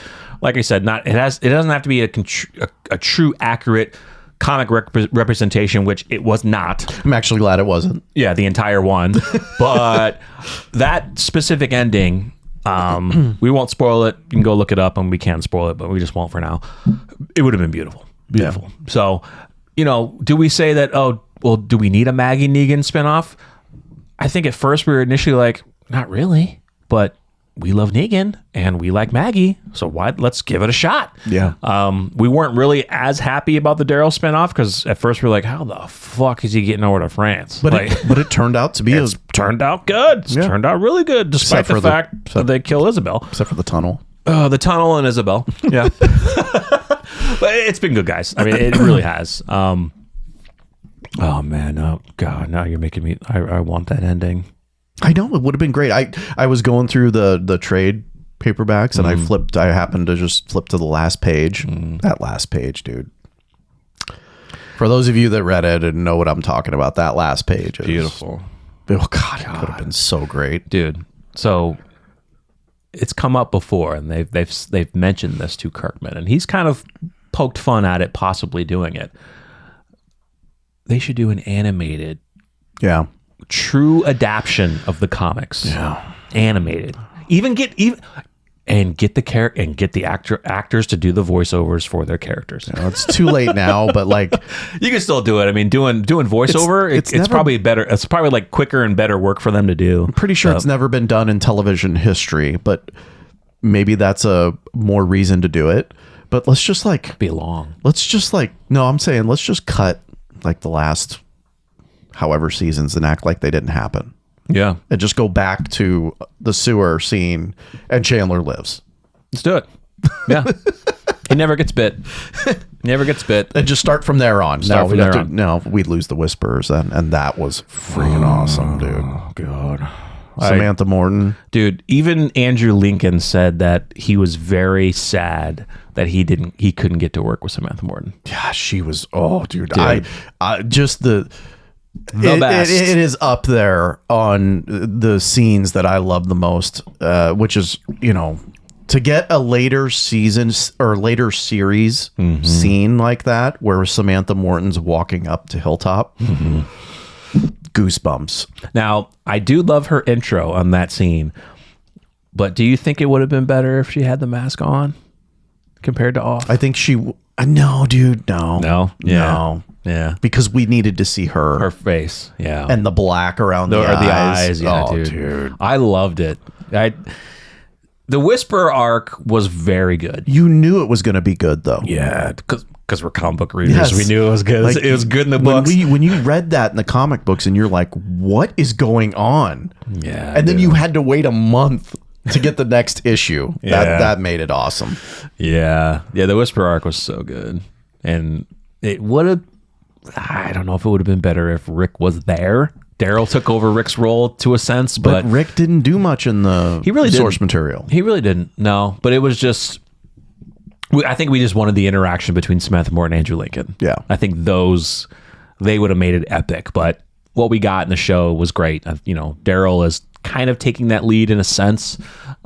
Like I said, it doesn't have to be a true accurate comic representation, which it was not. I'm actually glad it wasn't. Yeah, the entire one. But that specific ending, we won't spoil it. You can go look it up, and we can spoil it, but we just won't for now. It would have been beautiful. Beautiful. Yeah. So, do we say that, do we need a Maggie Negan spinoff? I think at first we were initially like, not really, but we love Negan and we like Maggie, so let's give it a shot. Yeah. We weren't really as happy about the Daryl spinoff because at first we were like, how the fuck is he getting over to France? But it turned out to be turned out good. It's turned out really good, despite the fact that they kill Isabel. Except for the tunnel. The tunnel and Isabel. Yeah. But it's been good, guys. I mean, it really has. Oh man, oh god, now you're making me I want that ending. I know, it would have been great. I was going through the trade paperbacks and I happened to just flip to the last page. That last page, dude. For those of you that read it and know what I'm talking about, that last page is beautiful. Oh god, it could have been so great. Dude. So it's come up before and they've mentioned this to Kirkman and he's kind of poked fun at it, possibly doing it. They should do an animated true adaptation of the comics. Yeah. Animated. Get the actors to do the voiceovers for their characters. It's too late now, but like you can still do it. I mean, doing voiceover, it's probably better. It's probably like quicker and better work for them to do. I'm pretty sure it's never been done in television history, but maybe that's a more reason to do it. But let's just be long. Let's just I'm saying let's just cut like the last however seasons and act like they didn't happen. Yeah. And just go back to the sewer scene and Chandler lives. Let's do it. Yeah. He never gets bit. Never gets bit. And just start from there on. No, we'd lose the Whisperers then. And that was freaking awesome, dude. Oh, God. Samantha Morton. Dude, even Andrew Lincoln said that he was very sad that he couldn't get to work with Samantha Morton. Yeah, she was, dude. I just the best. It is up there on the scenes that I love the most, which is, to get a later season or later series scene like that where Samantha Morton's walking up to Hilltop. Goosebumps. Now, I do love her intro on that scene, but do you think it would have been better if she had the mask on compared to off? I think no, dude, no. No? Yeah. No. Yeah. Because we needed to see her face. Yeah. And the black around the eyes. Yeah, dude. I loved it. The Whisperer arc was very good. You knew it was going to be good, though. Yeah, because we're comic book readers. Yes. We knew it was good. It was good in the books. When you read that in the comic books and you're like, what is going on? Yeah. And then you had to wait a month to get the next issue. That made it awesome. Yeah. Yeah, the Whisperer arc was so good. And it would have, I don't know if it would have been better if Rick was there. Daryl took over Rick's role to a sense, but Rick didn't do much in the source material. He really didn't. No, but it was just, I think we just wanted the interaction between Samantha Morton and Andrew Lincoln. Yeah. I think they would have made it epic, but what we got in the show was great. Daryl is kind of taking that lead in a sense,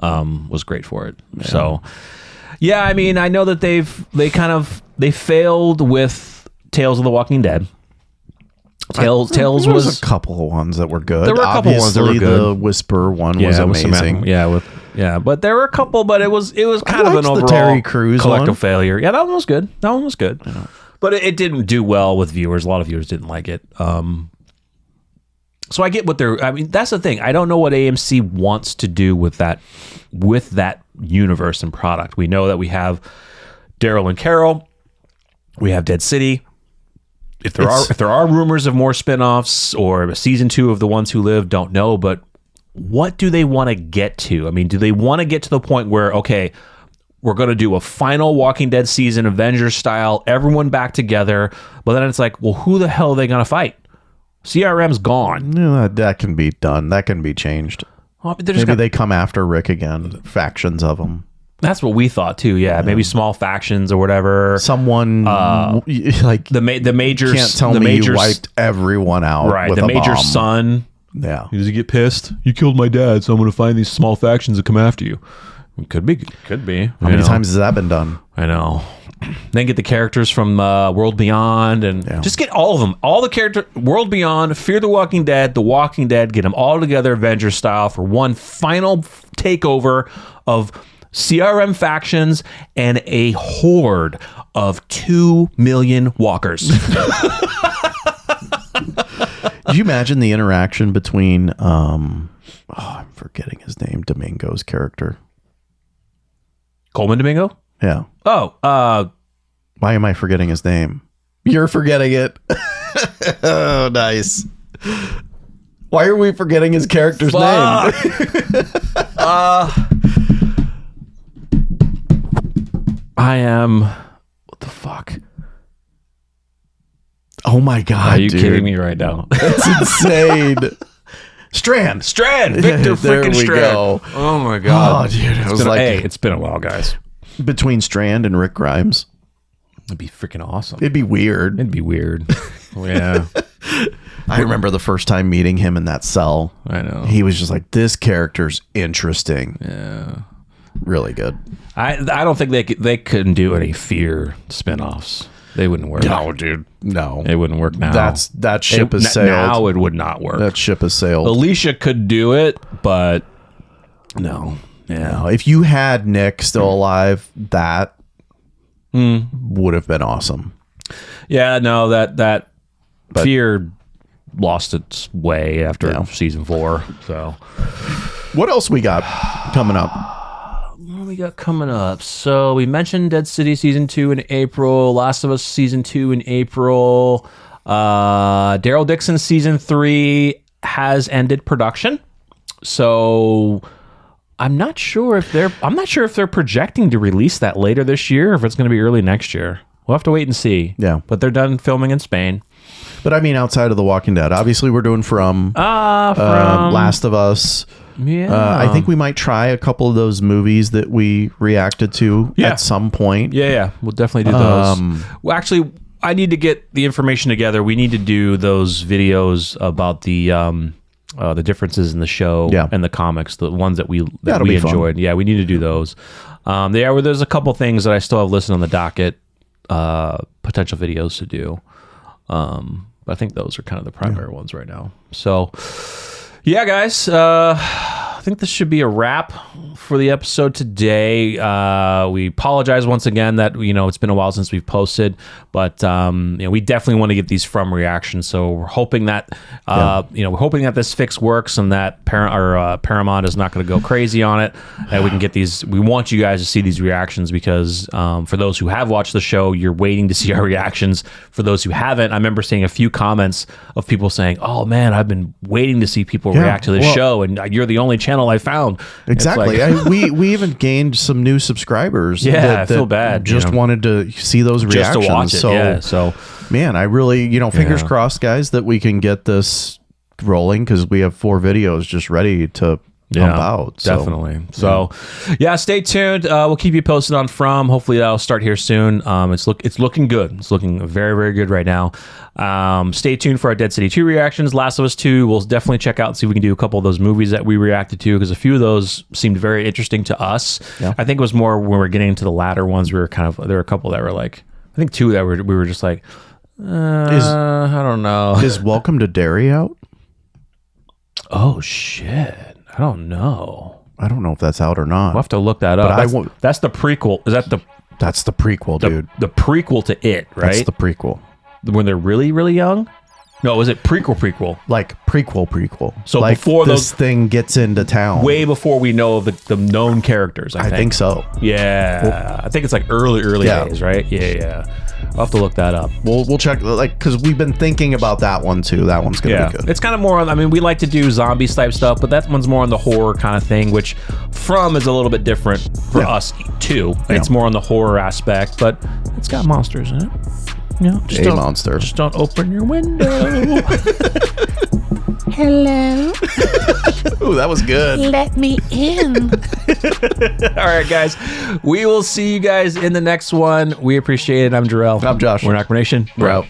was great for it. Yeah. So, yeah, I mean, I know that they failed with Tales of the Walking Dead. Tales was a couple of ones that were good. There were a couple ones that were good. The Whisper one was amazing. But there were a couple, but it was kind of an overall Terry Crews collective failure. Yeah, that one was good. Yeah. But it didn't do well with viewers. A lot of viewers didn't like it. So I get what that's the thing. I don't know what AMC wants to do with that universe and product. We know that we have Daryl and Carol. We have Dead City. if there are rumors of more spinoffs or season 2 of The Ones Who Live, don't know, but what do they want to get to? I mean, do they want to get to the point where, okay, we're going to do a final Walking Dead season, Avengers style, everyone back together, but then it's like, well, who the hell are they going to fight? CRM's gone. No, that can be done. That can be changed. Well, maybe they come after Rick again, factions of them. That's what we thought too. Yeah, maybe small factions or whatever. Someone like the major can't tell me you wiped everyone out. Right, with the a major bomb. Son. Yeah, does he get pissed? You killed my dad, so I'm going to find these small factions that come after you. Could be. How many times has that been done? I know. Then get the characters from World Beyond and just get all of them. All the characters, World Beyond, Fear the Walking Dead, get them all together Avengers style for one final takeover of CRM factions and a horde of 2 million walkers. Did you imagine the interaction between, I'm forgetting his name, Domingo's character? Coleman Domingo? Yeah. Oh, why am I forgetting his name? You're forgetting it. Oh, nice. Why are we forgetting his character's name? I am. What the fuck? Oh my god! Are you kidding me right now? That's insane. Strand, Victor freaking Strand. Go. Oh my god! Oh, dude, it's been a while, guys. Between Strand and Rick Grimes, it'd be freaking awesome. It'd be weird. Yeah. I remember the first time meeting him in that cell. I know. He was just like, this character's interesting. Yeah. Really good. I don't think they couldn't do any Fear spinoffs. They wouldn't work. No, dude. No. It wouldn't work now. That ship has sailed. Now it would not work. That ship has sailed. Alicia could do it, but no. Yeah. No. If you had Nick still alive, that would have been awesome. Yeah, no, that Fear lost its way after season 4. So what else we got coming up? What we got coming up? So we mentioned Dead City season 2 in April, Last of Us season 2 in April. Daryl Dixon season 3 has ended production. So I'm not sure if they're projecting to release that later this year, or if it's going to be early next year. We'll have to wait and see. Yeah. But they're done filming in Spain. But I mean, outside of The Walking Dead, obviously we're doing from Last of Us. Yeah. I think we might try a couple of those movies that we reacted to at some point. Yeah. We'll definitely do those. Well, actually, I need to get the information together. We need to do those videos about the differences in the show and the comics, the ones that we enjoyed. Fun. Yeah, we need to do those. There's a couple things that I still have listed on the docket, potential videos to do. But I think those are kind of the primary ones right now. So, yeah, guys, I think this should be a wrap for the episode today. We apologize once again that it's been a while since we've posted, but we definitely want to get these from reactions. So we're hoping that this fix works and that Paramount is not going to go crazy on it. That we can get these. We want you guys to see these reactions because for those who have watched the show, you're waiting to see our reactions. For those who haven't, I remember seeing a few comments of people saying, "Oh man, I've been waiting to see people react to this show, and you're the only channel I found." Exactly. We even gained some new subscribers. Yeah, I feel bad. Just wanted to see those reactions. Just to watch it. So man, I really, fingers crossed, guys, that we can get this rolling because we have 4 videos just ready to pump out. Definitely. So stay tuned. We'll keep you posted on From. Hopefully that'll start here soon. It's looking good. It's looking very, very good right now. Stay tuned for our Dead City 2 reactions. Last of Us 2, we'll definitely check out and see if we can do a couple of those movies that we reacted to because a few of those seemed very interesting to us. Yeah. I think it was more when we were getting into the latter ones, there were a couple that were like, I think 2 that we were just like, I don't know. Is Welcome to Derry out? Oh, shit. I don't know. I don't know if that's out or not. We'll have to look that up. That's the prequel. Is that the... That's the prequel, dude. The prequel to It, right? That's the prequel. When they're really, really young? No, was it prequel? Like prequel. So like before this thing gets into town. Way before we know of the known characters, I think so. Yeah. I think it's like early days, right? Yeah. I'll have to look that up. We'll check, like, because we've been thinking about that one too. That one's gonna be good. It's kind of more on, I mean, we like to do zombie type stuff, but that one's more on the horror kind of thing, which From is a little bit different for us too. It's more on the horror aspect, but it's got monsters in it. You know, monster. Just don't open your window. Hello. Ooh, that was good. Let me in. All right, guys. We will see you guys in the next one. We appreciate it. I'm Jarrell. I'm Josh. We're NocBro Nation. We're out.